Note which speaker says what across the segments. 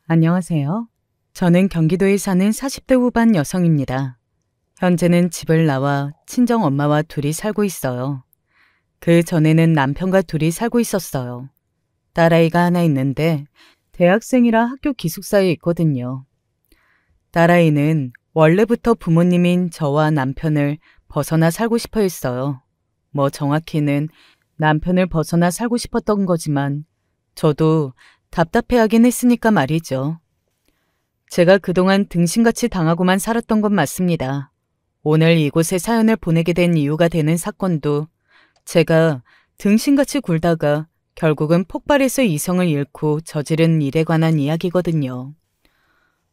Speaker 1: 안녕하세요. 저는 경기도에 사는 40대 후반 여성입니다. 현재는 집을 나와 친정 엄마와 둘이 살고 있어요. 그 전에는 남편과 둘이 살고 있었어요. 딸아이가 하나 있는데 대학생이라 학교 기숙사에 있거든요. 딸아이는 원래부터 부모님인 저와 남편을 벗어나 살고 싶어 했어요. 뭐 정확히는 남편을 벗어나 살고 싶었던 거지만 저도 답답해하긴 했으니까 말이죠. 제가 그동안 등신같이 당하고만 살았던 건 맞습니다. 오늘 이곳에 사연을 보내게 된 이유가 되는 사건도 제가 등신같이 굴다가 결국은 폭발해서 이성을 잃고 저지른 일에 관한 이야기거든요.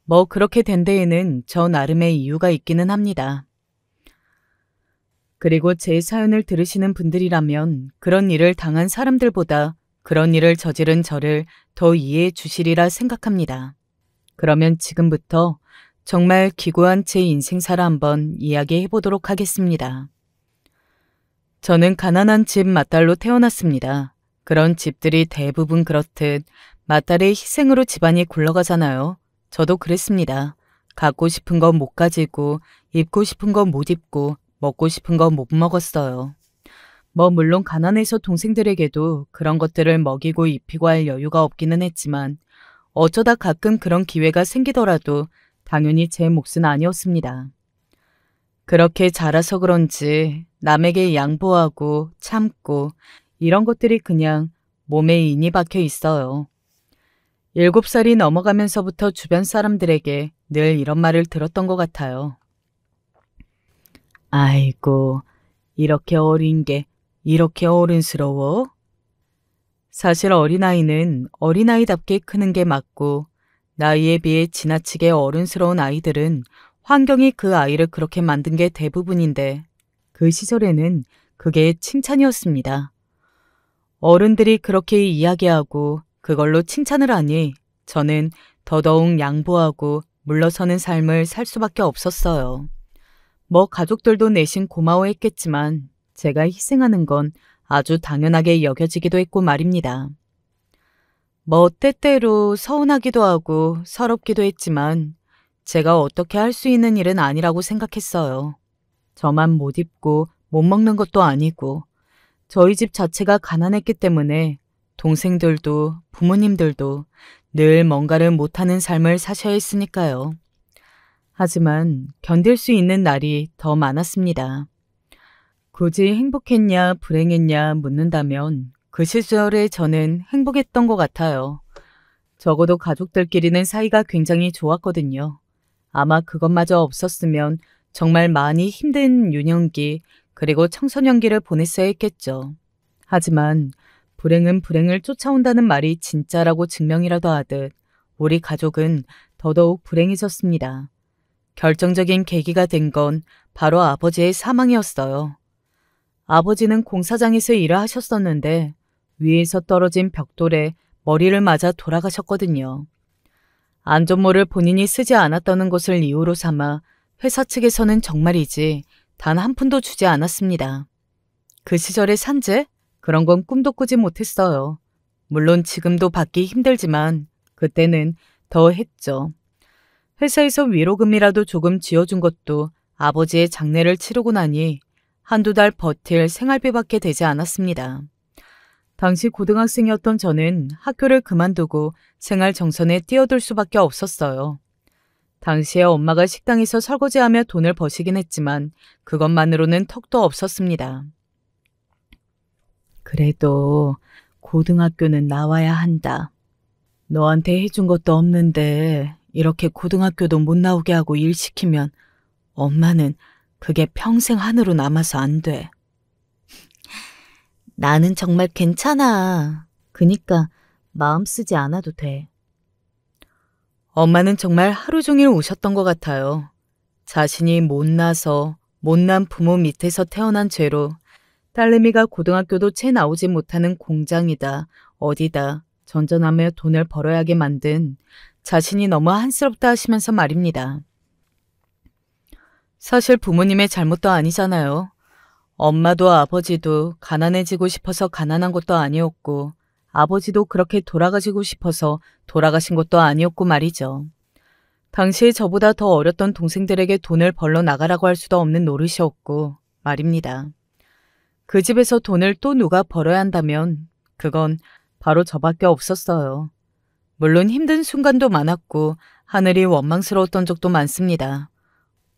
Speaker 1: 뭐 그렇게 된 데에는 저 나름의 이유가 있기는 합니다. 그리고 제 사연을 들으시는 분들이라면 그런 일을 당한 사람들보다 그런 일을 저지른 저를 더 이해해 주시리라 생각합니다. 그러면 지금부터 정말 기구한 제 인생사를 한번 이야기해 보도록 하겠습니다. 저는 가난한 집 맏딸로 태어났습니다. 그런 집들이 대부분 그렇듯 맏딸의 희생으로 집안이 굴러가잖아요. 저도 그랬습니다. 갖고 싶은 거 못 가지고, 입고 싶은 거 못 입고, 먹고 싶은 거 못 먹었어요. 뭐 물론 가난해서 동생들에게도 그런 것들을 먹이고 입히고 할 여유가 없기는 했지만 어쩌다 가끔 그런 기회가 생기더라도 당연히 제 몫은 아니었습니다. 그렇게 자라서 그런지 남에게 양보하고 참고 이런 것들이 그냥 몸에 인이 박혀 있어요. 7살이 넘어가면서부터 주변 사람들에게 늘 이런 말을 들었던 것 같아요. 아이고, 이렇게 어린 게 이렇게 어른스러워? 사실 어린아이는 어린아이답게 크는 게 맞고 나이에 비해 지나치게 어른스러운 아이들은 환경이 그 아이를 그렇게 만든 게 대부분인데 그 시절에는 그게 칭찬이었습니다. 어른들이 그렇게 이야기하고 그걸로 칭찬을 하니 저는 더더욱 양보하고 물러서는 삶을 살 수밖에 없었어요. 뭐 가족들도 내심 고마워했겠지만 제가 희생하는 건 아주 당연하게 여겨지기도 했고 말입니다. 뭐 때때로 서운하기도 하고 서럽기도 했지만 제가 어떻게 할 수 있는 일은 아니라고 생각했어요. 저만 못 입고 못 먹는 것도 아니고 저희 집 자체가 가난했기 때문에 동생들도 부모님들도 늘 뭔가를 못하는 삶을 사셔야 했으니까요. 하지만 견딜 수 있는 날이 더 많았습니다. 굳이 행복했냐 불행했냐 묻는다면 그 시절에 저는 행복했던 것 같아요. 적어도 가족들끼리는 사이가 굉장히 좋았거든요. 아마 그것마저 없었으면 정말 많이 힘든 유년기 그리고 청소년기를 보냈어야 했겠죠. 하지만 불행은 불행을 쫓아온다는 말이 진짜라고 증명이라도 하듯 우리 가족은 더더욱 불행해졌습니다. 결정적인 계기가 된 건 바로 아버지의 사망이었어요. 아버지는 공사장에서 일을 하셨었는데 위에서 떨어진 벽돌에 머리를 맞아 돌아가셨거든요. 안전모를 본인이 쓰지 않았다는 것을 이유로 삼아 회사 측에서는 정말이지 단 한 푼도 주지 않았습니다. 그 시절의 산재? 그런 건 꿈도 꾸지 못했어요. 물론 지금도 받기 힘들지만 그때는 더 했죠. 회사에서 위로금이라도 조금 쥐어준 것도 아버지의 장례를 치르고 나니 한두 달 버틸 생활비밖에 되지 않았습니다. 당시 고등학생이었던 저는 학교를 그만두고 생활 정선에 뛰어들 수밖에 없었어요. 당시에 엄마가 식당에서 설거지하며 돈을 버시긴 했지만 그것만으로는 턱도 없었습니다. 그래도 고등학교는 나와야 한다. 너한테 해준 것도 없는데 이렇게 고등학교도 못 나오게 하고 일 시키면 엄마는 그게 평생 한으로 남아서 안 돼. 나는 정말 괜찮아. 그니까 마음 쓰지 않아도 돼. 엄마는 정말 하루 종일 우셨던 것 같아요. 자신이 못나서 못난 부모 밑에서 태어난 죄로 딸내미가 고등학교도 채 나오지 못하는 공장이다 어디다 전전하며 돈을 벌어야 하게 만든 자신이 너무 한스럽다 하시면서 말입니다. 사실 부모님의 잘못도 아니잖아요. 엄마도 아버지도 가난해지고 싶어서 가난한 것도 아니었고 아버지도 그렇게 돌아가시고 싶어서 돌아가신 것도 아니었고 말이죠. 당시에 저보다 더 어렸던 동생들에게 돈을 벌러 나가라고 할 수도 없는 노릇이었고 말입니다. 그 집에서 돈을 또 누가 벌어야 한다면 그건 바로 저밖에 없었어요. 물론 힘든 순간도 많았고 하늘이 원망스러웠던 적도 많습니다.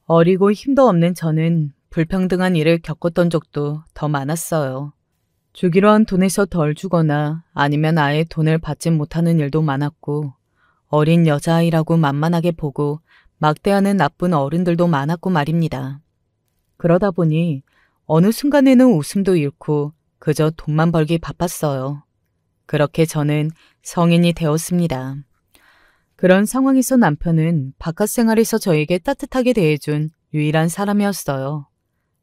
Speaker 1: 어리고 힘도 없는 저는 불평등한 일을 겪었던 적도 더 많았어요. 주기로 한 돈에서 덜 주거나 아니면 아예 돈을 받지 못하는 일도 많았고 어린 여자아이라고 만만하게 보고 막대하는 나쁜 어른들도 많았고 말입니다. 그러다 보니 어느 순간에는 웃음도 잃고 그저 돈만 벌기 바빴어요. 그렇게 저는 성인이 되었습니다. 그런 상황에서 남편은 바깥 생활에서 저에게 따뜻하게 대해준 유일한 사람이었어요.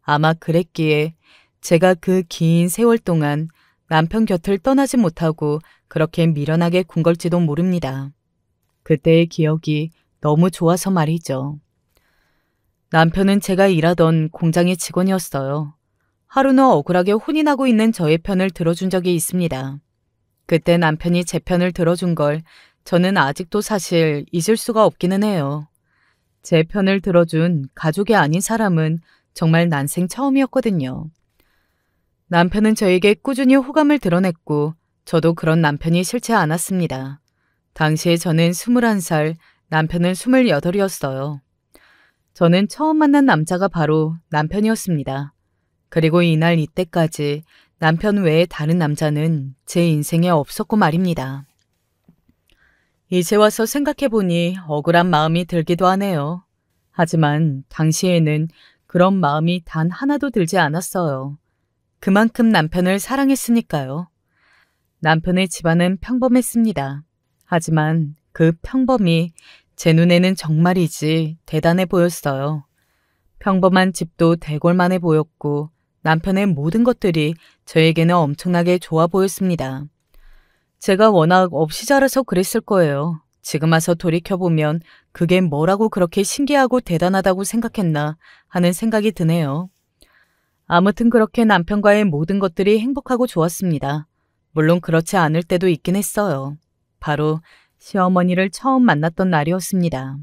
Speaker 1: 아마 그랬기에 제가 그 긴 세월 동안 남편 곁을 떠나지 못하고 그렇게 미련하게 군 걸지도 모릅니다. 그때의 기억이 너무 좋아서 말이죠. 남편은 제가 일하던 공장의 직원이었어요. 하루는 억울하게 혼인하고 있는 저의 편을 들어준 적이 있습니다. 그때 남편이 제 편을 들어준 걸 저는 아직도 사실 잊을 수가 없기는 해요. 제 편을 들어준 가족이 아닌 사람은 정말 난생 처음이었거든요. 남편은 저에게 꾸준히 호감을 드러냈고 저도 그런 남편이 싫지 않았습니다. 당시에 저는 21살, 남편은 28이었어요. 저는 처음 만난 남자가 바로 남편이었습니다. 그리고 이날 이때까지 남편 외에 다른 남자는 제 인생에 없었고 말입니다. 이제 와서 생각해보니 억울한 마음이 들기도 하네요. 하지만 당시에는 그런 마음이 단 하나도 들지 않았어요. 그만큼 남편을 사랑했으니까요. 남편의 집안은 평범했습니다. 하지만 그 평범이 제 눈에는 정말이지 대단해 보였어요. 평범한 집도 대궐만해 보였고 남편의 모든 것들이 저에게는 엄청나게 좋아 보였습니다. 제가 워낙 없이 자라서 그랬을 거예요. 지금 와서 돌이켜보면 그게 뭐라고 그렇게 신기하고 대단하다고 생각했나 하는 생각이 드네요. 아무튼 그렇게 남편과의 모든 것들이 행복하고 좋았습니다. 물론 그렇지 않을 때도 있긴 했어요. 바로 시어머니를 처음 만났던 날이었습니다.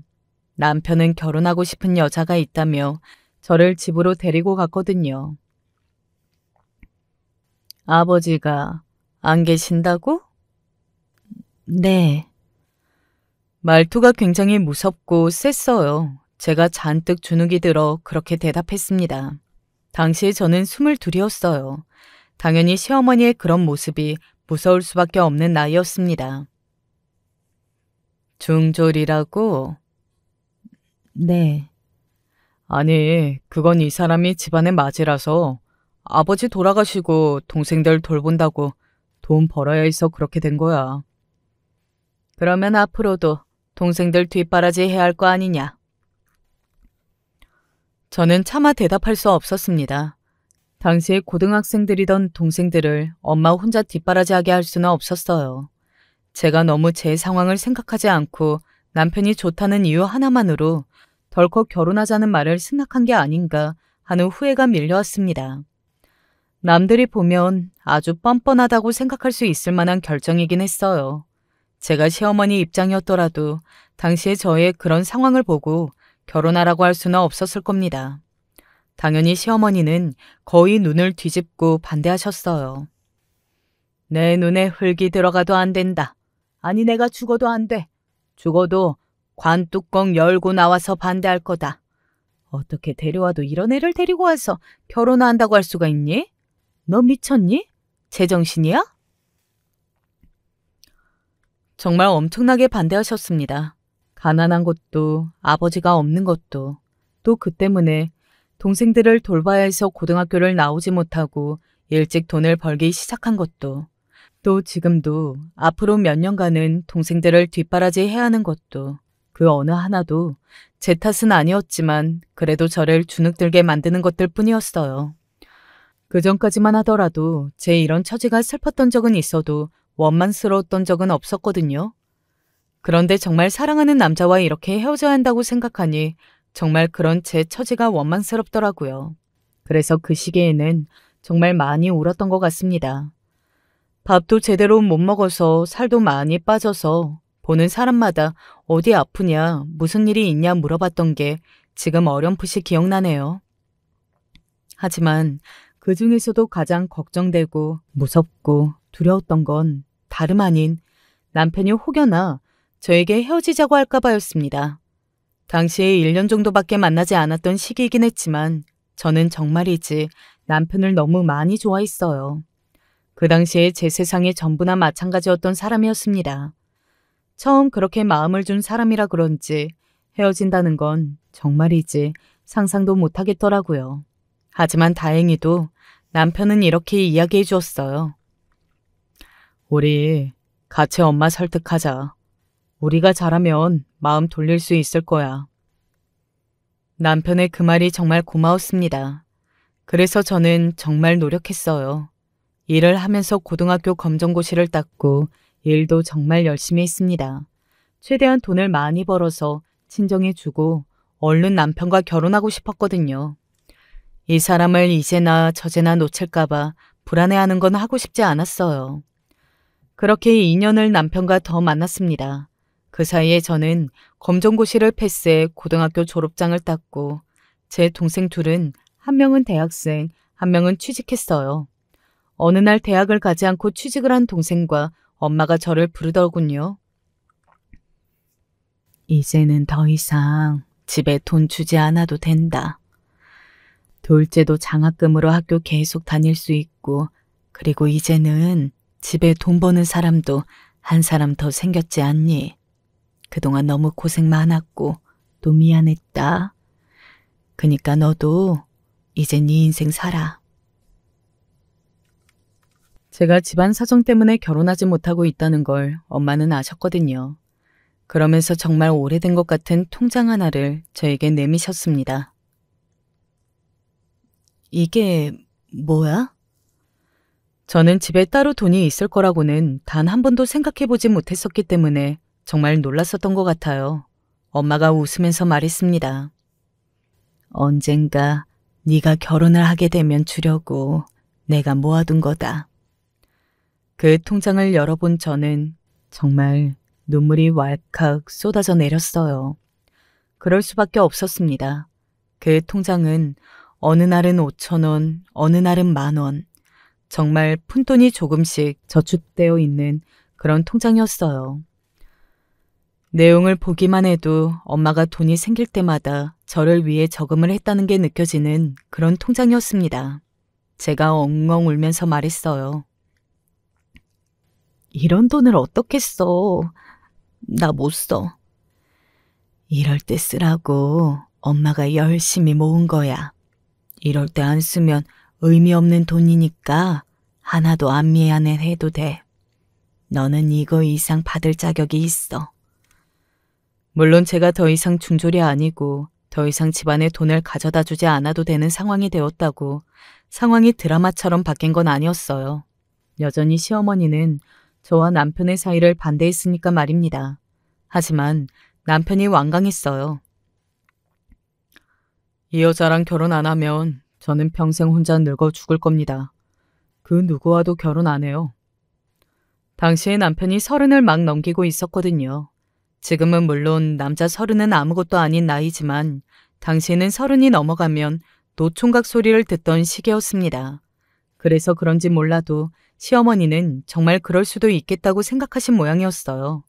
Speaker 1: 남편은 결혼하고 싶은 여자가 있다며 저를 집으로 데리고 갔거든요. 아버지가 안 계신다고? 네. 말투가 굉장히 무섭고 셌어요. 제가 잔뜩 주눅이 들어 그렇게 대답했습니다. 당시에 저는 22이었어요. 당연히 시어머니의 그런 모습이 무서울 수밖에 없는 나이였습니다. 중졸이라고? 네. 아니, 그건 이 사람이 집안의 맞이라서 아버지 돌아가시고 동생들 돌본다고 돈 벌어야 해서 그렇게 된 거야. 그러면 앞으로도 동생들 뒷바라지 해야 할 거 아니냐? 저는 차마 대답할 수 없었습니다. 당시에 고등학생들이던 동생들을 엄마 혼자 뒷바라지하게 할 수는 없었어요. 제가 너무 제 상황을 생각하지 않고 남편이 좋다는 이유 하나만으로 덜컥 결혼하자는 말을 승낙한 게 아닌가 하는 후회가 밀려왔습니다. 남들이 보면 아주 뻔뻔하다고 생각할 수 있을 만한 결정이긴 했어요. 제가 시어머니 입장이었더라도 당시에 저의 그런 상황을 보고 결혼하라고 할 수는 없었을 겁니다. 당연히 시어머니는 거의 눈을 뒤집고 반대하셨어요. 내 눈에 흙이 들어가도 안 된다. 아니 내가 죽어도 안 돼. 죽어도 관뚜껑 열고 나와서 반대할 거다. 어떻게 데려와도 이런 애를 데리고 와서 결혼한다고 할 수가 있니? 너 미쳤니? 제정신이야? 정말 엄청나게 반대하셨습니다. 가난한 것도 아버지가 없는 것도 또 그 때문에 동생들을 돌봐야 해서 고등학교를 나오지 못하고 일찍 돈을 벌기 시작한 것도 또 지금도 앞으로 몇 년간은 동생들을 뒷바라지 해야 하는 것도 그 어느 하나도 제 탓은 아니었지만 그래도 저를 주눅들게 만드는 것들 뿐이었어요. 그전까지만 하더라도 제 이런 처지가 슬펐던 적은 있어도 원망스러웠던 적은 없었거든요. 그런데 정말 사랑하는 남자와 이렇게 헤어져야 한다고 생각하니 정말 그런 제 처지가 원망스럽더라고요. 그래서 그 시기에는 정말 많이 울었던 것 같습니다. 밥도 제대로 못 먹어서 살도 많이 빠져서 보는 사람마다 어디 아프냐, 무슨 일이 있냐 물어봤던 게 지금 어렴풋이 기억나네요. 하지만 그 중에서도 가장 걱정되고 무섭고 두려웠던 건 다름 아닌 남편이 혹여나 저에게 헤어지자고 할까봐였습니다. 당시에 1년 정도밖에 만나지 않았던 시기이긴 했지만 저는 정말이지 남편을 너무 많이 좋아했어요. 그 당시에 제 세상의 전부나 마찬가지였던 사람이었습니다. 처음 그렇게 마음을 준 사람이라 그런지 헤어진다는 건 정말이지 상상도 못하겠더라고요. 하지만 다행히도 남편은 이렇게 이야기해 주었어요. 우리 같이 엄마 설득하자. 우리가 잘하면 마음 돌릴 수 있을 거야. 남편의 그 말이 정말 고마웠습니다. 그래서 저는 정말 노력했어요. 일을 하면서 고등학교 검정고시를 땄고 일도 정말 열심히 했습니다. 최대한 돈을 많이 벌어서 친정해주고 얼른 남편과 결혼하고 싶었거든요. 이 사람을 이제나 저제나 놓칠까봐 불안해하는 건 하고 싶지 않았어요. 그렇게 2년을 남편과 더 만났습니다. 그 사이에 저는 검정고시를 패스해 고등학교 졸업장을 땄고 제 동생 둘은 한 명은 대학생, 한 명은 취직했어요. 어느 날 대학을 가지 않고 취직을 한 동생과 엄마가 저를 부르더군요. 이제는 더 이상 집에 돈 주지 않아도 된다. 둘째도 장학금으로 학교 계속 다닐 수 있고 그리고 이제는 집에 돈 버는 사람도 한 사람 더 생겼지 않니? 그동안 너무 고생 많았고 또 미안했다. 그니까 너도 이제 네 인생 살아. 제가 집안 사정 때문에 결혼하지 못하고 있다는 걸 엄마는 아셨거든요. 그러면서 정말 오래된 것 같은 통장 하나를 저에게 내미셨습니다. 이게 뭐야? 저는 집에 따로 돈이 있을 거라고는 단 한 번도 생각해보지 못했었기 때문에 정말 놀랐었던 것 같아요. 엄마가 웃으면서 말했습니다. 언젠가 네가 결혼을 하게 되면 주려고 내가 모아둔 거다. 그 통장을 열어본 저는 정말 눈물이 왈칵 쏟아져 내렸어요. 그럴 수밖에 없었습니다. 그 통장은 어느 날은 5,000원, 어느 날은 10,000원, 정말 푼돈이 조금씩 저축되어 있는 그런 통장이었어요. 내용을 보기만 해도 엄마가 돈이 생길 때마다 저를 위해 저금을 했다는 게 느껴지는 그런 통장이었습니다. 제가 엉엉 울면서 말했어요. 이런 돈을 어떻게 써? 나 못 써. 이럴 때 쓰라고 엄마가 열심히 모은 거야. 이럴 때 안 쓰면 의미 없는 돈이니까 하나도 안 미안해도 돼. 너는 이거 이상 받을 자격이 있어. 물론 제가 더 이상 중졸이 아니고 더 이상 집안에 돈을 가져다 주지 않아도 되는 상황이 되었다고 상황이 드라마처럼 바뀐 건 아니었어요. 여전히 시어머니는 저와 남편의 사이를 반대했으니까 말입니다. 하지만 남편이 완강했어요. 이 여자랑 결혼 안 하면 저는 평생 혼자 늙어 죽을 겁니다. 그 누구와도 결혼 안 해요. 당시에 남편이 30을 막 넘기고 있었거든요. 지금은 물론 남자 30은 아무것도 아닌 나이지만 당시에는 30이 넘어가면 노총각 소리를 듣던 시기였습니다. 그래서 그런지 몰라도 시어머니는 정말 그럴 수도 있겠다고 생각하신 모양이었어요.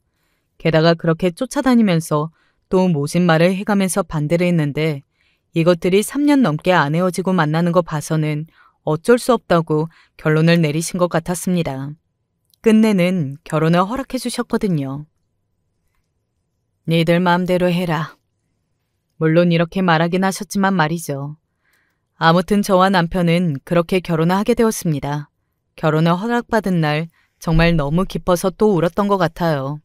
Speaker 1: 게다가 그렇게 쫓아다니면서 또 모진 말을 해가면서 반대를 했는데 이것들이 3년 넘게 안 헤어지고 만나는 거 봐서는 어쩔 수 없다고 결론을 내리신 것 같았습니다. 끝내는 결혼을 허락해 주셨거든요. 니들 마음대로 해라. 물론 이렇게 말하긴 하셨지만 말이죠. 아무튼 저와 남편은 그렇게 결혼을 하게 되었습니다. 결혼을 허락받은 날 정말 너무 기뻐서 또 울었던 것 같아요.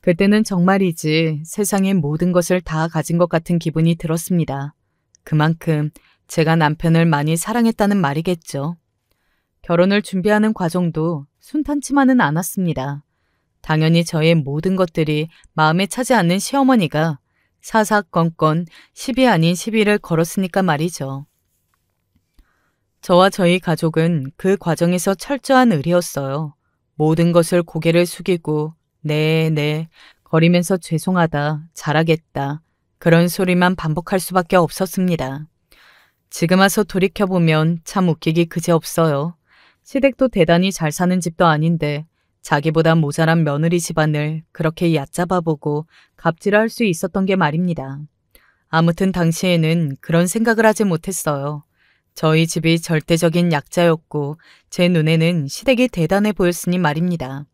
Speaker 1: 그때는 정말이지 세상의 모든 것을 다 가진 것 같은 기분이 들었습니다. 그만큼 제가 남편을 많이 사랑했다는 말이겠죠. 결혼을 준비하는 과정도 순탄치만은 않았습니다. 당연히 저의 모든 것들이 마음에 차지 않는 시어머니가 사사건건 시비 아닌 시비를 걸었으니까 말이죠. 저와 저희 가족은 그 과정에서 철저한 의리였어요. 모든 것을 고개를 숙이고 네, 거리면서 죄송하다, 잘하겠다, 그런 소리만 반복할 수밖에 없었습니다. 지금 와서 돌이켜보면 참 웃기기 그지없어요. 시댁도 대단히 잘 사는 집도 아닌데 자기보다 모자란 며느리 집안을 그렇게 얕잡아보고 갑질할 수 있었던 게 말입니다. 아무튼 당시에는 그런 생각을 하지 못했어요. 저희 집이 절대적인 약자였고 제 눈에는 시댁이 대단해 보였으니 말입니다.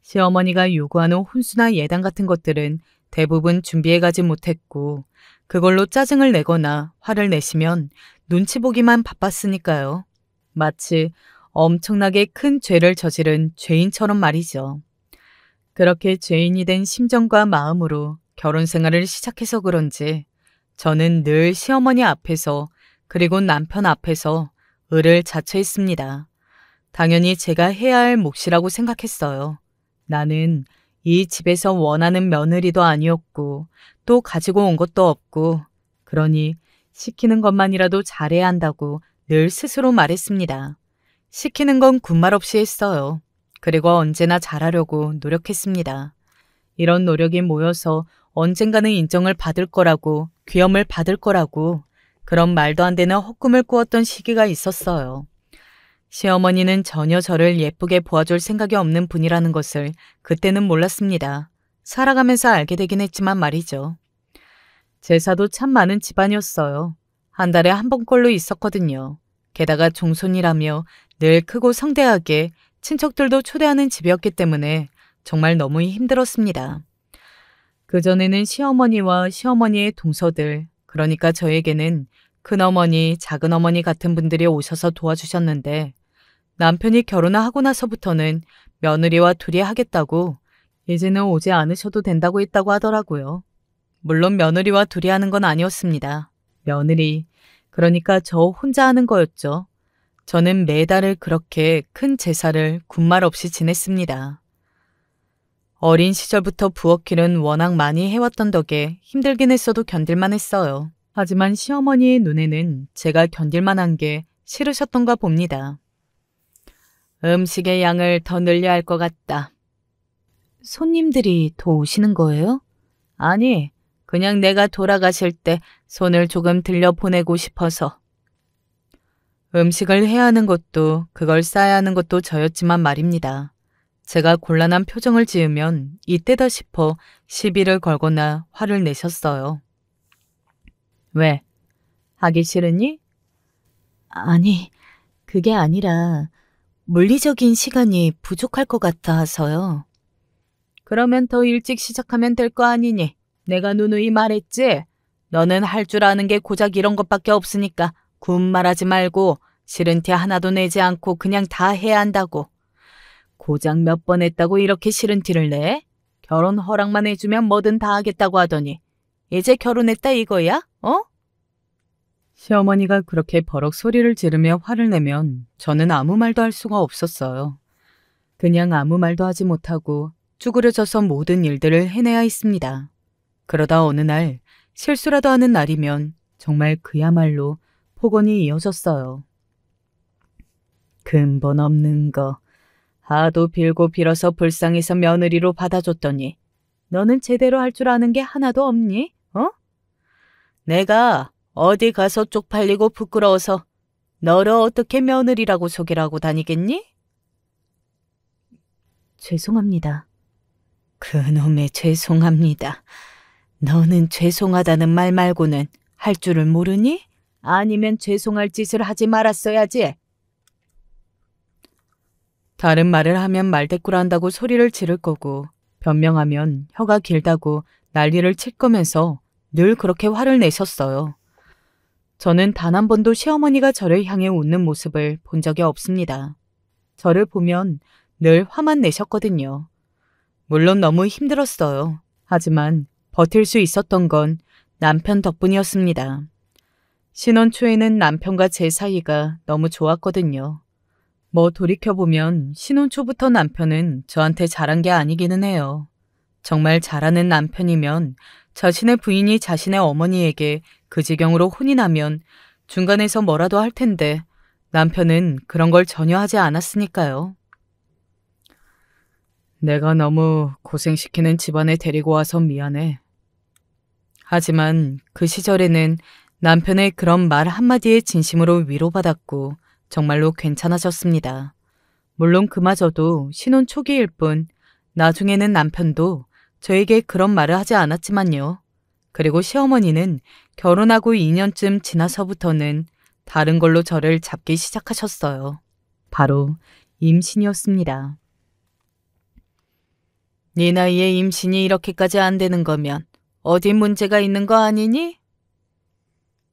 Speaker 1: 시어머니가 요구하는 혼수나 예단 같은 것들은 대부분 준비해가지 못했고 그걸로 짜증을 내거나 화를 내시면 눈치 보기만 바빴으니까요. 마치 엄청나게 큰 죄를 저지른 죄인처럼 말이죠. 그렇게 죄인이 된 심정과 마음으로 결혼 생활을 시작해서 그런지 저는 늘 시어머니 앞에서 그리고 남편 앞에서 을을 자처했습니다. 당연히 제가 해야 할 몫이라고 생각했어요. 나는 이 집에서 원하는 며느리도 아니었고 또 가지고 온 것도 없고 그러니 시키는 것만이라도 잘해야 한다고 늘 스스로 말했습니다. 시키는 건 군말 없이 했어요. 그리고 언제나 잘하려고 노력했습니다. 이런 노력이 모여서 언젠가는 인정을 받을 거라고 귀염을 받을 거라고 그런 말도 안 되는 헛꿈을 꾸었던 시기가 있었어요. 시어머니는 전혀 저를 예쁘게 보아줄 생각이 없는 분이라는 것을 그때는 몰랐습니다. 살아가면서 알게 되긴 했지만 말이죠. 제사도 참 많은 집안이었어요. 한 달에 한 번꼴로 있었거든요. 게다가 종손이라며 늘 크고 성대하게 친척들도 초대하는 집이었기 때문에 정말 너무 힘들었습니다. 그전에는 시어머니와 시어머니의 동서들, 그러니까 저에게는 큰어머니, 작은어머니 같은 분들이 오셔서 도와주셨는데 남편이 결혼을 하고 나서부터는 며느리와 둘이 하겠다고 이제는 오지 않으셔도 된다고 했다고 하더라고요. 물론 며느리와 둘이 하는 건 아니었습니다. 며느리, 그러니까 저 혼자 하는 거였죠. 저는 매달을 그렇게 큰 제사를 군말 없이 지냈습니다. 어린 시절부터 부엌일은 워낙 많이 해왔던 덕에 힘들긴 했어도 견딜만 했어요. 하지만 시어머니의 눈에는 제가 견딜만한 게 싫으셨던가 봅니다. 음식의 양을 더 늘려야 할 것 같다. 손님들이 더 오시는 거예요? 아니, 그냥 내가 돌아가실 때 손을 조금 들려보내고 싶어서. 음식을 해야 하는 것도 그걸 싸야 하는 것도 저였지만 말입니다. 제가 곤란한 표정을 지으면 이때다 싶어 시비를 걸거나 화를 내셨어요. 왜? 하기 싫으니? 아니, 그게 아니라 물리적인 시간이 부족할 것 같아서요. 그러면 더 일찍 시작하면 될 거 아니니? 내가 누누이 말했지? 너는 할 줄 아는 게 고작 이런 것밖에 없으니까 군말하지 말고 싫은 티 하나도 내지 않고 그냥 다 해야 한다고. 고작 몇 번 했다고 이렇게 싫은 티를 내? 결혼 허락만 해주면 뭐든 다 하겠다고 하더니 이제 결혼했다 이거야? 어? 시어머니가 그렇게 버럭 소리를 지르며 화를 내면 저는 아무 말도 할 수가 없었어요. 그냥 아무 말도 하지 못하고 쭈그려져서 모든 일들을 해내야 했습니다. 그러다 어느 날 실수라도 하는 날이면 정말 그야말로 폭언이 이어졌어요. 근본 없는 거. 하도 빌고 빌어서 불쌍해서 며느리로 받아줬더니 너는 제대로 할 줄 아는 게 하나도 없니? 어? 내가 어디 가서 쪽팔리고 부끄러워서 너를 어떻게 며느리라고 소개하고 다니겠니? 죄송합니다. 그놈의 죄송합니다. 너는 죄송하다는 말 말고는 할 줄을 모르니? 아니면 죄송할 짓을 하지 말았어야지. 다른 말을 하면 말대꾸를 한다고 소리를 지를 거고 변명하면 혀가 길다고 난리를 칠 거면서 늘 그렇게 화를 내셨어요. 저는 단 한 번도 시어머니가 저를 향해 웃는 모습을 본 적이 없습니다. 저를 보면 늘 화만 내셨거든요. 물론 너무 힘들었어요. 하지만 버틸 수 있었던 건 남편 덕분이었습니다. 신혼 초에는 남편과 제 사이가 너무 좋았거든요. 뭐 돌이켜보면 신혼 초부터 남편은 저한테 잘한 게 아니기는 해요. 정말 잘하는 남편이면 자신의 부인이 자신의 어머니에게 그 지경으로 혼이 나면 중간에서 뭐라도 할 텐데 남편은 그런 걸 전혀 하지 않았으니까요. 내가 너무 고생시키는 집안에 데리고 와서 미안해. 하지만 그 시절에는 남편의 그런 말 한마디에 진심으로 위로받았고 정말로 괜찮아졌습니다. 물론 그마저도 신혼 초기일 뿐 나중에는 남편도 저에게 그런 말을 하지 않았지만요. 그리고 시어머니는 결혼하고 2년쯤 지나서부터는 다른 걸로 저를 잡기 시작하셨어요. 바로 임신이었습니다. 네 나이에 임신이 이렇게까지 안 되는 거면 어디 문제가 있는 거 아니니?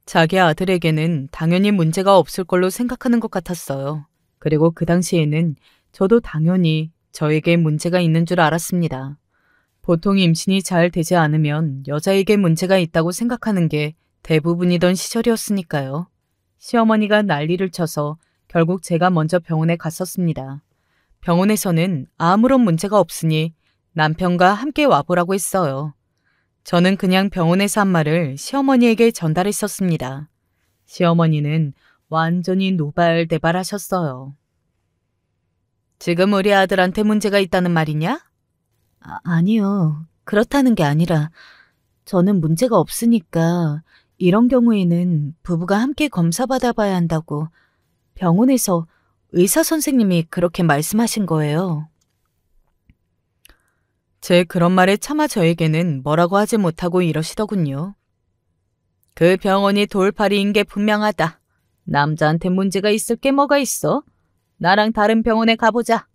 Speaker 1: 자기 아들에게는 당연히 문제가 없을 걸로 생각하는 것 같았어요. 그리고 그 당시에는 저도 당연히 저에게 문제가 있는 줄 알았습니다. 보통 임신이 잘 되지 않으면 여자에게 문제가 있다고 생각하는 게 대부분이던 시절이었으니까요. 시어머니가 난리를 쳐서 결국 제가 먼저 병원에 갔었습니다. 병원에서는 아무런 문제가 없으니 남편과 함께 와보라고 했어요. 저는 그냥 병원에서 한 말을 시어머니에게 전달했었습니다. 시어머니는 완전히 노발대발하셨어요. 지금 우리 아들한테 문제가 있다는 말이냐? 아니요. 그렇다는 게 아니라 저는 문제가 없으니까 이런 경우에는 부부가 함께 검사받아봐야 한다고 병원에서 의사 선생님이 그렇게 말씀하신 거예요. 제 그런 말에 차마 저에게는 뭐라고 하지 못하고 이러시더군요. 그 병원이 돌팔이인 게 분명하다. 남자한테 문제가 있을 게 뭐가 있어? 나랑 다른 병원에 가보자.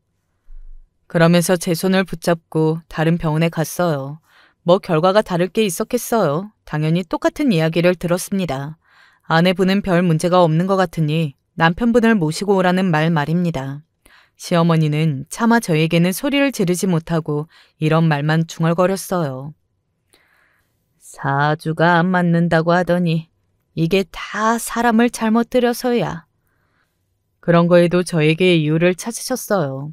Speaker 1: 그러면서 제 손을 붙잡고 다른 병원에 갔어요. 뭐 결과가 다를 게 있었겠어요. 당연히 똑같은 이야기를 들었습니다. 아내분은 별 문제가 없는 것 같으니 남편분을 모시고 오라는 말입니다. 시어머니는 차마 저에게는 소리를 지르지 못하고 이런 말만 중얼거렸어요. 사주가 안 맞는다고 하더니 이게 다 사람을 잘못 들여서야. 그런 거에도 저에게 이유를 찾으셨어요.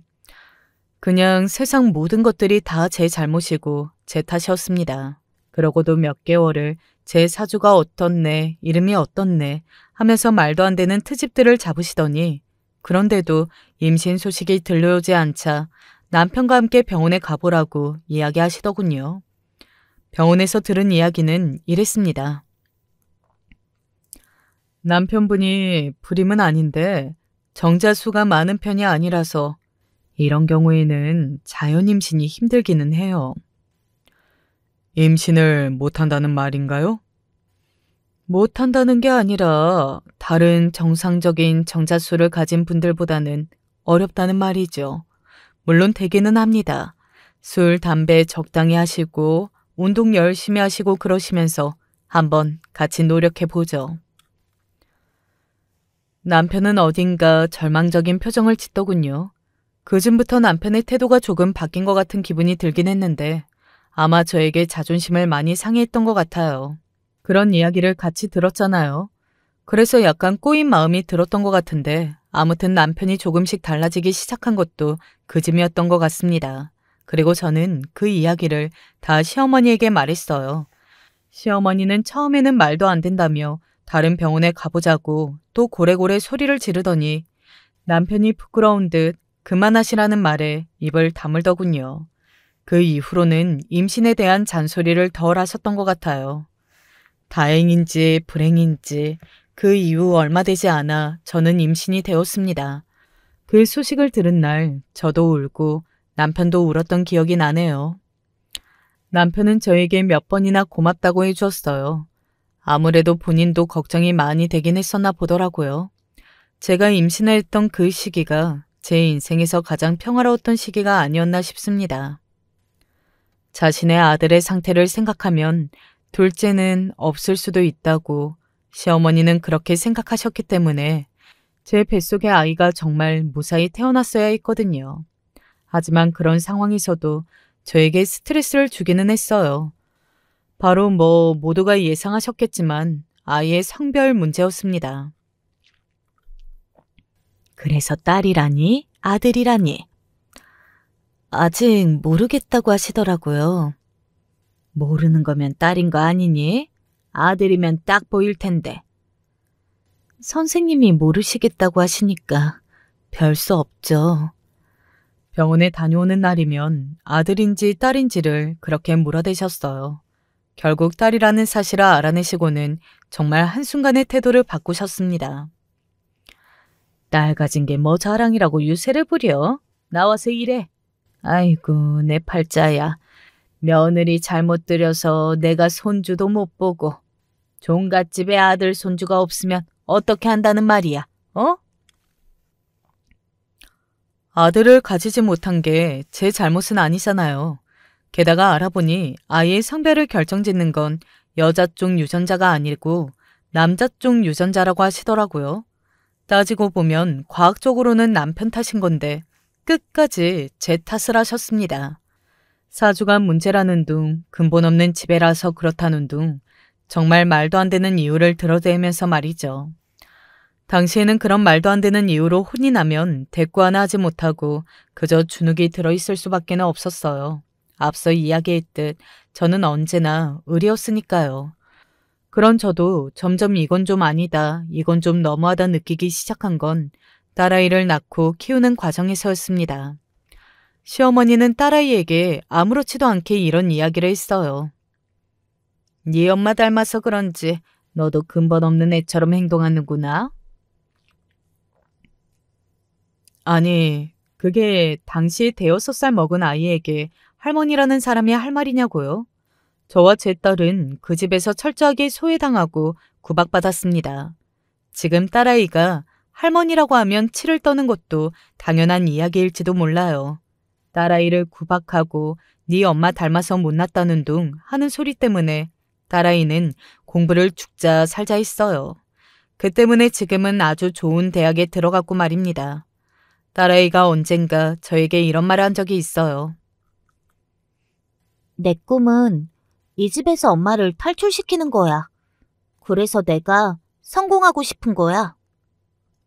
Speaker 1: 그냥 세상 모든 것들이 다 제 잘못이고 제 탓이었습니다. 그러고도 몇 개월을 제 사주가 어떻네, 이름이 어떻네 하면서 말도 안 되는 트집들을 잡으시더니 그런데도 임신 소식이 들려오지 않자 남편과 함께 병원에 가보라고 이야기하시더군요. 병원에서 들은 이야기는 이랬습니다. 남편분이 불임은 아닌데 정자수가 많은 편이 아니라서 이런 경우에는 자연 임신이 힘들기는 해요. 임신을 못한다는 말인가요? 못한다는 게 아니라 다른 정상적인 정자수를 가진 분들보다는 어렵다는 말이죠. 물론 되기는 합니다. 술, 담배 적당히 하시고 운동 열심히 하시고 그러시면서 한번 같이 노력해 보죠. 남편은 어딘가 절망적인 표정을 짓더군요. 그전부터 남편의 태도가 조금 바뀐 것 같은 기분이 들긴 했는데 아마 저에게 자존심을 많이 상해했던 것 같아요. 그런 이야기를 같이 들었잖아요. 그래서 약간 꼬인 마음이 들었던 것 같은데 아무튼 남편이 조금씩 달라지기 시작한 것도 그쯤이었던 것 같습니다. 그리고 저는 그 이야기를 다 시어머니에게 말했어요. 시어머니는 처음에는 말도 안 된다며 다른 병원에 가보자고 또 고래고래 소리를 지르더니 남편이 부끄러운 듯 그만하시라는 말에 입을 다물더군요. 그 이후로는 임신에 대한 잔소리를 덜 하셨던 것 같아요. 다행인지 불행인지 그 이후 얼마 되지 않아 저는 임신이 되었습니다. 그 소식을 들은 날 저도 울고 남편도 울었던 기억이 나네요. 남편은 저에게 몇 번이나 고맙다고 해주었어요. 아무래도 본인도 걱정이 많이 되긴 했었나 보더라고요. 제가 임신을 했던 그 시기가 제 인생에서 가장 평화로웠던 시기가 아니었나 싶습니다. 자신의 아들의 상태를 생각하면 둘째는 없을 수도 있다고 시어머니는 그렇게 생각하셨기 때문에 제 뱃속의 아이가 정말 무사히 태어났어야 했거든요. 하지만 그런 상황에서도 저에게 스트레스를 주기는 했어요. 바로 모두가 예상하셨겠지만 아이의 성별 문제였습니다. 그래서 딸이라니? 아들이라니? 아직 모르겠다고 하시더라고요. 모르는 거면 딸인 거 아니니? 아들이면 딱 보일 텐데. 선생님이 모르시겠다고 하시니까 별 수 없죠. 병원에 다녀오는 날이면 아들인지 딸인지를 그렇게 물어대셨어요. 결국 딸이라는 사실을 알아내시고는 정말 한순간에 태도를 바꾸셨습니다. 딸 가진 게 뭐 자랑이라고 유세를 부려? 나와서 일해. 아이고, 내 팔자야. 며느리 잘못 들여서 내가 손주도 못 보고 종갓집에 아들 손주가 없으면 어떻게 한다는 말이야, 어? 아들을 가지지 못한 게 제 잘못은 아니잖아요. 게다가 알아보니 아이의 성별을 결정짓는 건 여자 쪽 유전자가 아니고 남자 쪽 유전자라고 하시더라고요. 따지고 보면 과학적으로는 남편 탓인 건데 끝까지 제 탓을 하셨습니다. 사주가 문제라는 둥, 근본 없는 지배라서 그렇다는 둥, 정말 말도 안 되는 이유를 들어대면서 말이죠. 당시에는 그런 말도 안 되는 이유로 혼이 나면 대꾸 하나 하지 못하고 그저 주눅이 들어있을 수밖에 없었어요. 앞서 이야기했듯 저는 언제나 의리였으니까요. 그런 저도 점점 이건 좀 아니다, 이건 좀 너무하다 느끼기 시작한 건 딸아이를 낳고 키우는 과정에서였습니다. 시어머니는 딸아이에게 아무렇지도 않게 이런 이야기를 했어요. 네 엄마 닮아서 그런지 너도 근본 없는 애처럼 행동하는구나. 아니, 그게 당시 대여섯 살 먹은 아이에게 할머니라는 사람이 할 말이냐고요? 저와 제 딸은 그 집에서 철저하게 소외당하고 구박받았습니다. 지금 딸아이가 할머니라고 하면 치를 떠는 것도 당연한 이야기일지도 몰라요. 딸아이를 구박하고 네 엄마 닮아서 못났다는 둥 하는 소리 때문에 딸아이는 공부를 죽자 살자 했어요. 그 때문에 지금은 아주 좋은 대학에 들어갔고 말입니다. 딸아이가 언젠가 저에게 이런 말을 한 적이 있어요.
Speaker 2: 내 꿈은 이 집에서 엄마를 탈출시키는 거야. 그래서 내가 성공하고 싶은 거야.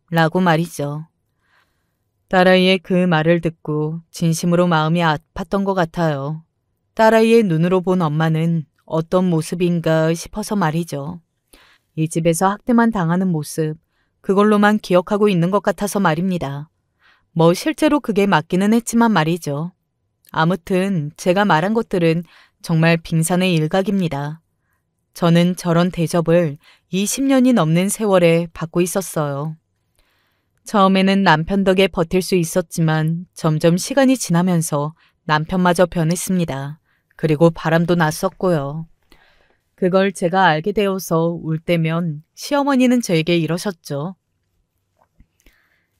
Speaker 1: 라고 말이죠. 딸아이의 그 말을 듣고 진심으로 마음이 아팠던 것 같아요. 딸아이의 눈으로 본 엄마는 어떤 모습인가 싶어서 말이죠. 이 집에서 학대만 당하는 모습, 그걸로만 기억하고 있는 것 같아서 말입니다. 뭐 실제로 그게 맞기는 했지만 말이죠. 아무튼 제가 말한 것들은 정말 빙산의 일각입니다. 저는 저런 대접을 20년이 넘는 세월에 받고 있었어요. 처음에는 남편 덕에 버틸 수 있었지만 점점 시간이 지나면서 남편마저 변했습니다. 그리고 바람도 났었고요. 그걸 제가 알게 되어서 울 때면 시어머니는 저에게 이러셨죠.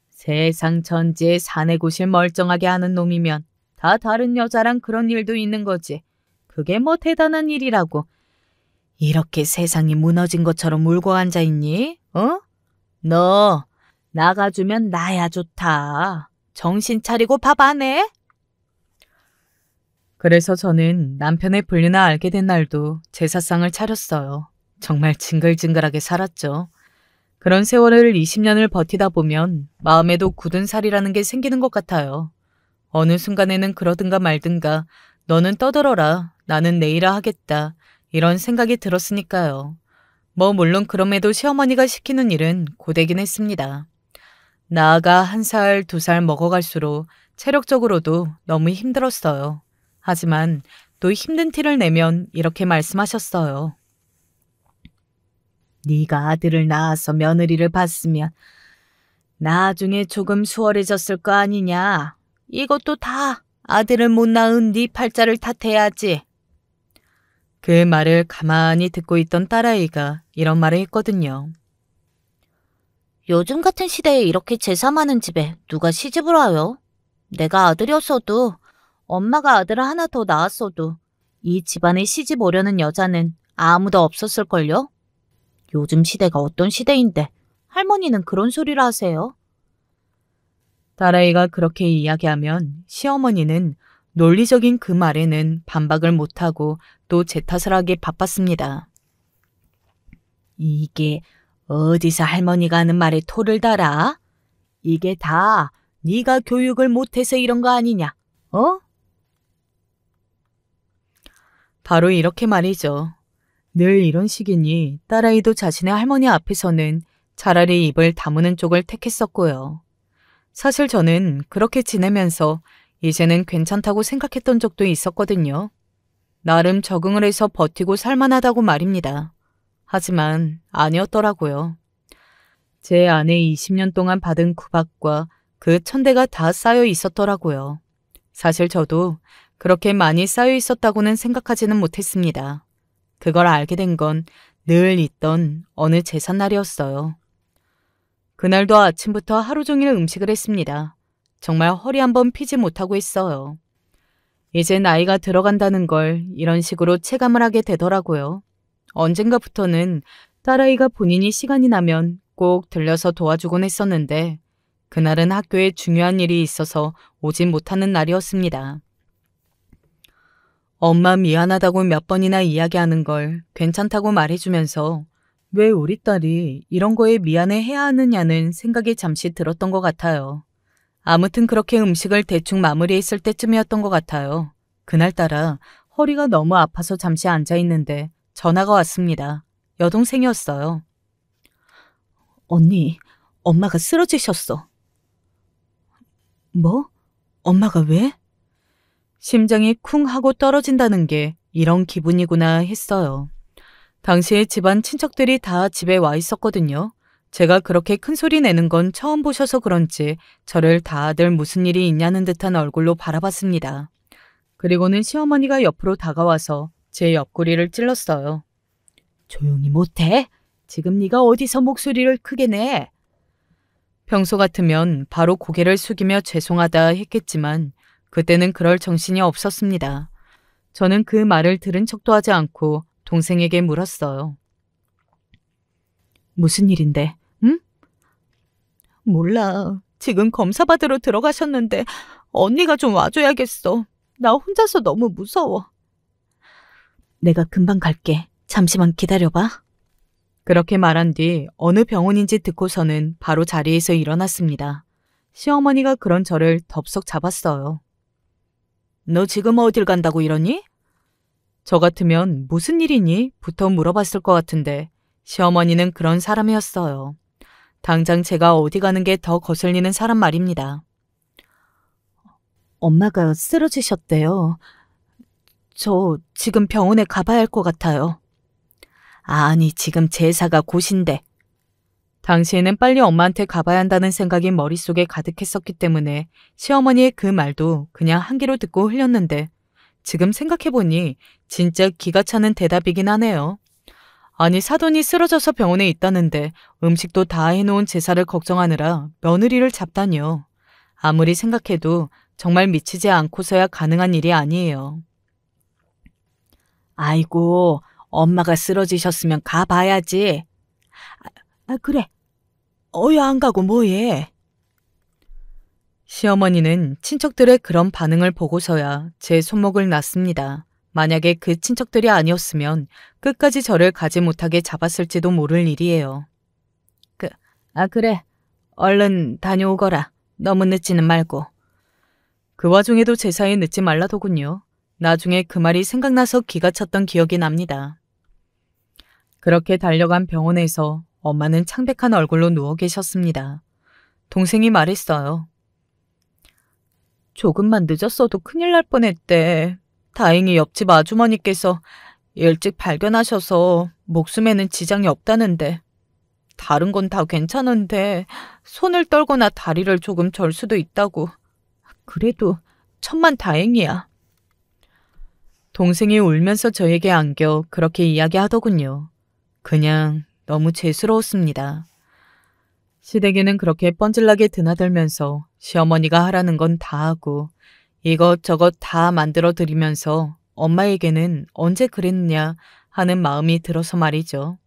Speaker 1: 세상 천지에 사내구실 멀쩡하게 하는 놈이면 다 다른 여자랑 그런 일도 있는 거지. 그게 뭐 대단한 일이라고. 이렇게 세상이 무너진 것처럼 울고 앉아있니? 어? 너 나가주면 나야 좋다. 정신 차리고 밥 안 해? 그래서 저는 남편의 불륜을 알게 된 날도 제사상을 차렸어요. 정말 징글징글하게 살았죠. 그런 세월을 20년을 버티다 보면 마음에도 굳은 살이라는 게 생기는 것 같아요. 어느 순간에는 그러든가 말든가 너는 떠들어라, 나는 내일아 하겠다, 이런 생각이 들었으니까요. 뭐 물론 그럼에도 시어머니가 시키는 일은 고되긴 했습니다. 나아가 1살, 2살 먹어갈수록 체력적으로도 너무 힘들었어요. 하지만 또 힘든 티를 내면 이렇게 말씀하셨어요. 네가 아들을 낳아서 며느리를 봤으면 나중에 조금 수월해졌을 거 아니냐. 이것도 다 아들을 못 낳은 네 팔자를 탓해야지. 그 말을 가만히 듣고 있던 딸아이가 이런 말을 했거든요.
Speaker 2: 요즘 같은 시대에 이렇게 제사 많은 집에 누가 시집을 와요? 내가 아들이었어도 엄마가 아들을 하나 더 낳았어도 이 집안에 시집 오려는 여자는 아무도 없었을걸요? 요즘 시대가 어떤 시대인데 할머니는 그런 소리를 하세요?
Speaker 1: 딸아이가 그렇게 이야기하면 시어머니는 논리적인 그 말에는 반박을 못하고 또 제 탓을 하기 바빴습니다. 이게 어디서 할머니가 하는 말에 토를 달아? 이게 다 네가 교육을 못해서 이런 거 아니냐? 어? 바로 이렇게 말이죠. 늘 이런 식이니 딸아이도 자신의 할머니 앞에서는 차라리 입을 다무는 쪽을 택했었고요. 사실 저는 그렇게 지내면서 이제는 괜찮다고 생각했던 적도 있었거든요. 나름 적응을 해서 버티고 살만하다고 말입니다. 하지만 아니었더라고요. 제 안에 20년 동안 받은 구박과 그 천대가 다 쌓여 있었더라고요. 사실 저도 그렇게 많이 쌓여 있었다고는 생각하지는 못했습니다. 그걸 알게 된 건 늘 있던 어느 제삿날이었어요. 그날도 아침부터 하루 종일 음식을 했습니다. 정말 허리 한번 피지 못하고 했어요. 이제 나이가 들어간다는 걸 이런 식으로 체감을 하게 되더라고요. 언젠가부터는 딸아이가 본인이 시간이 나면 꼭 들려서 도와주곤 했었는데 그날은 학교에 중요한 일이 있어서 오진 못하는 날이었습니다. 엄마 미안하다고 몇 번이나 이야기하는 걸 괜찮다고 말해주면서 왜 우리 딸이 이런 거에 미안해해야 하느냐는 생각이 잠시 들었던 것 같아요. 아무튼 그렇게 음식을 대충 마무리했을 때쯤이었던 것 같아요. 그날따라 허리가 너무 아파서 잠시 앉아있는데 전화가 왔습니다. 여동생이었어요. 언니, 엄마가 쓰러지셨어. 뭐? 엄마가 왜? 심장이 쿵 하고 떨어진다는 게 이런 기분이구나 했어요. 당시에 집안 친척들이 다 집에 와 있었거든요. 제가 그렇게 큰 소리 내는 건 처음 보셔서 그런지 저를 다들 무슨 일이 있냐는 듯한 얼굴로 바라봤습니다. 그리고는 시어머니가 옆으로 다가와서 제 옆구리를 찔렀어요. 조용히 못해? 지금 네가 어디서 목소리를 크게 내? 평소 같으면 바로 고개를 숙이며 죄송하다 했겠지만 그때는 그럴 정신이 없었습니다. 저는 그 말을 들은 척도 하지 않고 동생에게 물었어요. 무슨 일인데, 응? 몰라. 지금 검사 받으러 들어가셨는데 언니가 좀 와줘야겠어. 나 혼자서 너무 무서워. 내가 금방 갈게. 잠시만 기다려봐. 그렇게 말한 뒤 어느 병원인지 듣고서는 바로 자리에서 일어났습니다. 시어머니가 그런 저를 덥석 잡았어요. 너 지금 어딜 간다고 이러니? 저 같으면 무슨 일이니? 부터 물어봤을 것 같은데 시어머니는 그런 사람이었어요. 당장 제가 어디 가는 게 더 거슬리는 사람 말입니다. 엄마가 쓰러지셨대요. 저 지금 병원에 가봐야 할 것 같아요. 아니, 지금 제사가 곧인데. 당시에는 빨리 엄마한테 가봐야 한다는 생각이 머릿속에 가득했었기 때문에 시어머니의 그 말도 그냥 한 귀로 듣고 흘렸는데 지금 생각해보니 진짜 기가 차는 대답이긴 하네요. 아니, 사돈이 쓰러져서 병원에 있다는데 음식도 다 해놓은 제사를 걱정하느라 며느리를 잡다니요. 아무리 생각해도 정말 미치지 않고서야 가능한 일이 아니에요. 아이고, 엄마가 쓰러지셨으면 가봐야지. 그래. 어여 안 가고 뭐해? 시어머니는 친척들의 그런 반응을 보고서야 제 손목을 놨습니다. 만약에 그 친척들이 아니었으면 끝까지 저를 가지 못하게 잡았을지도 모를 일이에요. 그래. 얼른 다녀오거라. 너무 늦지는 말고. 그 와중에도 제사에 늦지 말라더군요. 나중에 그 말이 생각나서 기가 찼던 기억이 납니다. 그렇게 달려간 병원에서 엄마는 창백한 얼굴로 누워 계셨습니다. 동생이 말했어요. 조금만 늦었어도 큰일 날 뻔했대. 다행히 옆집 아주머니께서 일찍 발견하셔서 목숨에는 지장이 없다는데 다른 건 다 괜찮은데 손을 떨거나 다리를 조금 절 수도 있다고. 그래도 천만 다행이야. 동생이 울면서 저에게 안겨 그렇게 이야기하더군요. 그냥 너무 죄스러웠습니다. 시댁에는 그렇게 뻔질나게 드나들면서 시어머니가 하라는 건 다 하고 이것저것 다 만들어 드리면서 엄마에게는 언제 그랬냐 하는 마음이 들어서 말이죠.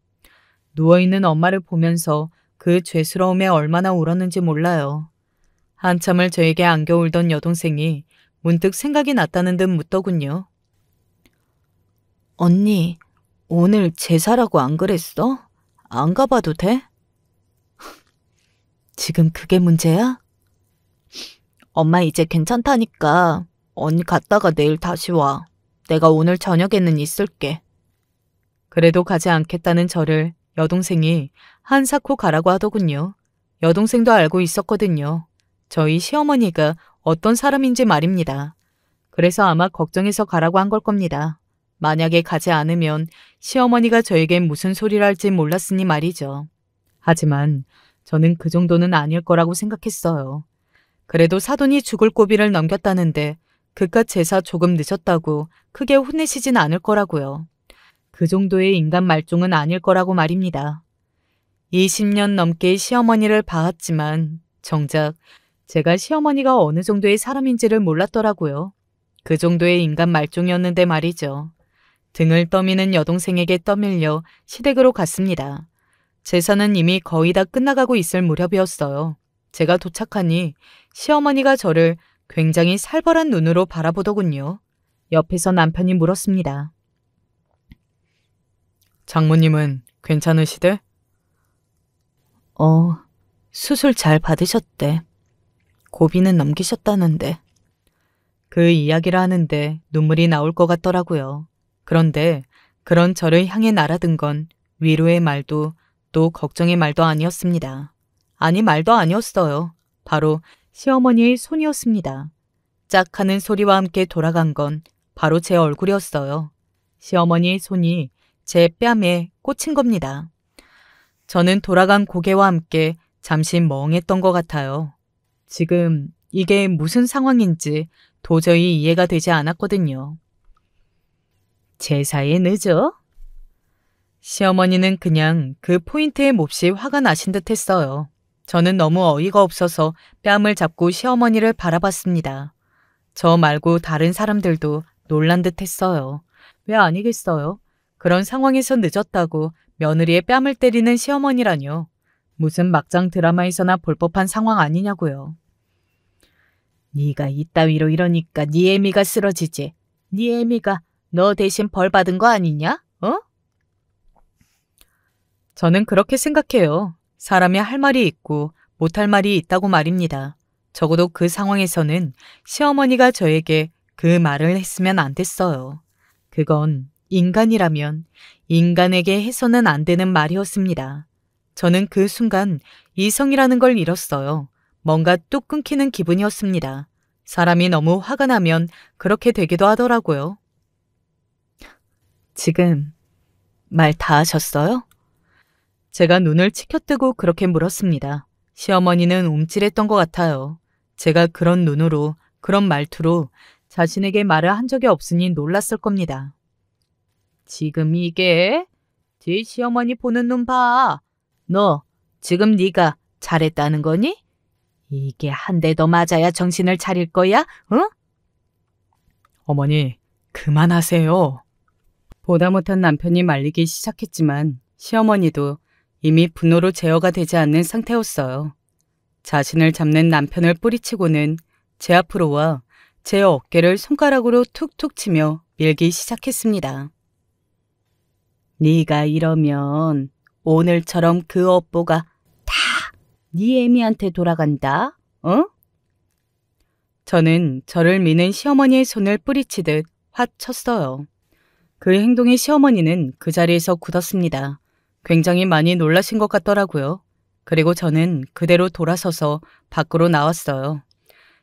Speaker 1: 누워있는 엄마를 보면서 그 죄스러움에 얼마나 울었는지 몰라요. 한참을 저에게 안겨 울던 여동생이 문득 생각이 났다는 듯 묻더군요. 언니, 오늘 제사라고 안 그랬어? 안 가봐도 돼? 지금 그게 문제야? 엄마 이제 괜찮다니까. 언니 갔다가 내일 다시 와. 내가 오늘 저녁에는 있을게. 그래도 가지 않겠다는 저를 여동생이 한사코 가라고 하더군요. 여동생도 알고 있었거든요. 저희 시어머니가 어떤 사람인지 말입니다. 그래서 아마 걱정해서 가라고 한 걸 겁니다. 만약에 가지 않으면 시어머니가 저에게 무슨 소리를 할지 몰랐으니 말이죠. 하지만 저는 그 정도는 아닐 거라고 생각했어요. 그래도 사돈이 죽을 고비를 넘겼다는데 그깟 제사 조금 늦었다고 크게 혼내시진 않을 거라고요. 그 정도의 인간 말종은 아닐 거라고 말입니다. 20년 넘게 시어머니를 봐왔지만 정작 제가 시어머니가 어느 정도의 사람인지를 몰랐더라고요. 그 정도의 인간 말종이었는데 말이죠. 등을 떠미는 여동생에게 떠밀려 시댁으로 갔습니다. 제사는 이미 거의 다 끝나가고 있을 무렵이었어요. 제가 도착하니 시어머니가 저를 굉장히 살벌한 눈으로 바라보더군요. 옆에서 남편이 물었습니다. 장모님은 괜찮으시대? 수술 잘 받으셨대. 고비는 넘기셨다는데. 그 이야기를 하는데 눈물이 나올 것 같더라고요. 그런데 그런 저를 향해 날아든 건 위로의 말도 또 걱정의 말도 아니었습니다. 아니, 말도 아니었어요. 바로 시어머니의 손이었습니다. 짝 하는 소리와 함께 돌아간 건 바로 제 얼굴이었어요. 시어머니의 손이 제 뺨에 꽂힌 겁니다. 저는 돌아간 고개와 함께 잠시 멍했던 것 같아요. 지금 이게 무슨 상황인지 도저히 이해가 되지 않았거든요. 제사에 늦어? 시어머니는 그냥 그 포인트에 몹시 화가 나신 듯 했어요. 저는 너무 어이가 없어서 뺨을 잡고 시어머니를 바라봤습니다. 저 말고 다른 사람들도 놀란 듯 했어요. 왜 아니겠어요? 그런 상황에서 늦었다고 며느리의 뺨을 때리는 시어머니라뇨. 무슨 막장 드라마에서나 볼 법한 상황 아니냐고요. 네가 이따위로 이러니까 네 애미가 쓰러지지. 네 애미가 너 대신 벌 받은 거 아니냐? 저는 그렇게 생각해요. 사람이 할 말이 있고 못할 말이 있다고 말입니다. 적어도 그 상황에서는 시어머니가 저에게 그 말을 했으면 안 됐어요. 그건 인간이라면 인간에게 해서는 안 되는 말이었습니다. 저는 그 순간 이성이라는 걸 잃었어요. 뭔가 뚝 끊기는 기분이었습니다. 사람이 너무 화가 나면 그렇게 되기도 하더라고요. 지금 말 다 하셨어요? 제가 눈을 치켜뜨고 그렇게 물었습니다. 시어머니는 움찔했던 것 같아요. 제가 그런 눈으로, 그런 말투로 자신에게 말을 한 적이 없으니 놀랐을 겁니다. 지금 이게? 네 시어머니 보는 눈 봐. 너 지금 네가 잘했다는 거니? 이게 한 대 더 맞아야 정신을 차릴 거야? 응? 어머니, 그만하세요. 보다 못한 남편이 말리기 시작했지만 시어머니도 이미 분노로 제어가 되지 않는 상태였어요. 자신을 잡는 남편을 뿌리치고는 제 앞으로 와 제 어깨를 손가락으로 툭툭 치며 밀기 시작했습니다. 네가 이러면 오늘처럼 그 업보가 다 네 애미한테 돌아간다. 저는 저를 미는 시어머니의 손을 뿌리치듯 확 쳤어요. 그 행동에 시어머니는 그 자리에서 굳었습니다. 굉장히 많이 놀라신 것 같더라고요. 그리고 저는 그대로 돌아서서 밖으로 나왔어요.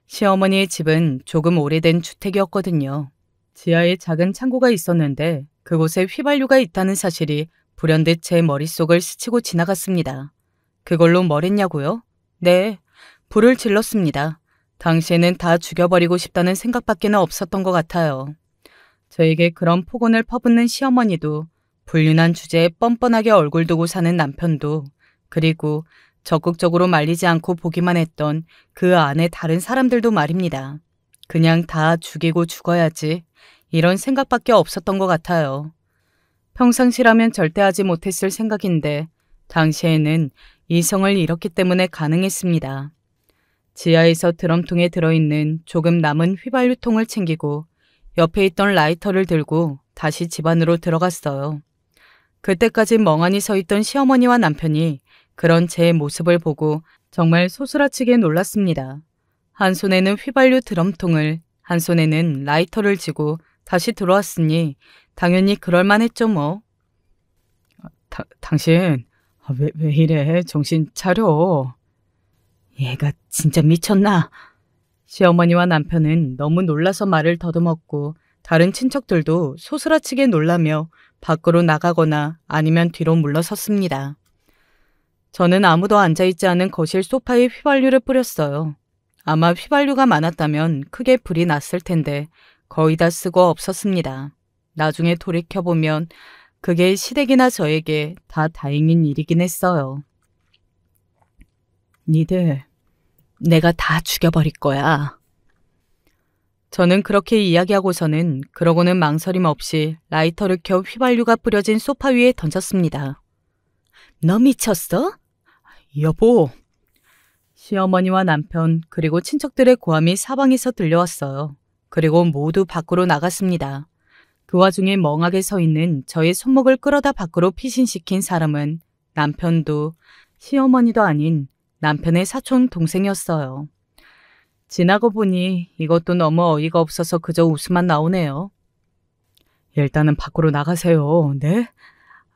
Speaker 1: 시어머니의 집은 조금 오래된 주택이었거든요. 지하에 작은 창고가 있었는데 그곳에 휘발유가 있다는 사실이 불현듯 제 머릿속을 스치고 지나갔습니다. 그걸로 뭘 했냐고요? 네, 불을 질렀습니다. 당시에는 다 죽여버리고 싶다는 생각밖에는 없었던 것 같아요. 저에게 그런 폭언을 퍼붓는 시어머니도, 불륜한 주제에 뻔뻔하게 얼굴 두고 사는 남편도, 그리고 적극적으로 말리지 않고 보기만 했던 그 안에 다른 사람들도 말입니다. 그냥 다 죽이고 죽어야지, 이런 생각밖에 없었던 것 같아요. 평상시라면 절대 하지 못했을 생각인데 당시에는 이성을 잃었기 때문에 가능했습니다. 지하에서 드럼통에 들어있는 조금 남은 휘발유통을 챙기고 옆에 있던 라이터를 들고 다시 집 안으로 들어갔어요. 그때까지 멍하니 서 있던 시어머니와 남편이 그런 제 모습을 보고 정말 소스라치게 놀랐습니다. 한 손에는 휘발유 드럼통을, 한 손에는 라이터를 쥐고 다시 들어왔으니 당연히 그럴만했죠 뭐. 당신 왜 이래? 정신 차려. 얘가 진짜 미쳤나? 시어머니와 남편은 너무 놀라서 말을 더듬었고 다른 친척들도 소스라치게 놀라며 밖으로 나가거나 아니면 뒤로 물러섰습니다. 저는 아무도 앉아있지 않은 거실 소파에 휘발유를 뿌렸어요. 아마 휘발유가 많았다면 크게 불이 났을 텐데 거의 다 쓰고 없었습니다. 나중에 돌이켜보면 그게 시댁이나 저에게 다 다행인 일이긴 했어요. 니들, 내가 다 죽여버릴 거야. 저는 그렇게 이야기하고서는 그러고는 망설임 없이 라이터를 켜 휘발유가 뿌려진 소파 위에 던졌습니다. 너 미쳤어? 여보. 시어머니와 남편 그리고 친척들의 고함이 사방에서 들려왔어요. 그리고 모두 밖으로 나갔습니다. 그 와중에 멍하게 서 있는 저의 손목을 끌어다 밖으로 피신시킨 사람은 남편도 시어머니도 아닌 남편의 사촌 동생이었어요. 지나고 보니 이것도 너무 어이가 없어서 그저 웃음만 나오네요. 일단은 밖으로 나가세요. 네?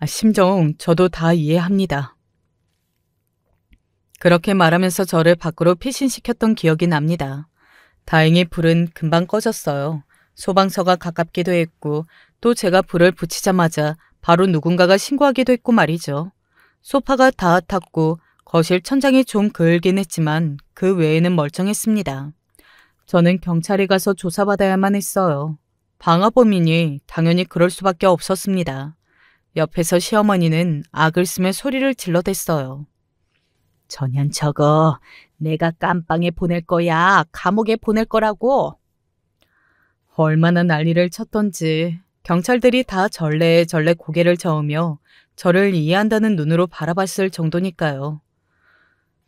Speaker 1: 심정 저도 다 이해합니다. 그렇게 말하면서 저를 밖으로 피신시켰던 기억이 납니다. 다행히 불은 금방 꺼졌어요. 소방서가 가깝기도 했고 또 제가 불을 붙이자마자 바로 누군가가 신고하기도 했고 말이죠. 소파가 다 탔고 거실 천장이 좀 그을긴 했지만 그 외에는 멀쩡했습니다. 저는 경찰에 가서 조사받아야만 했어요. 방화범이니 당연히 그럴 수밖에 없었습니다. 옆에서 시어머니는 악을 쓰며 소리를 질러댔어요. 전현 저거 내가 깜빵에 보낼 거야. 감옥에 보낼 거라고. 얼마나 난리를 쳤던지 경찰들이 다 절레절레 고개를 저으며 저를 이해한다는 눈으로 바라봤을 정도니까요.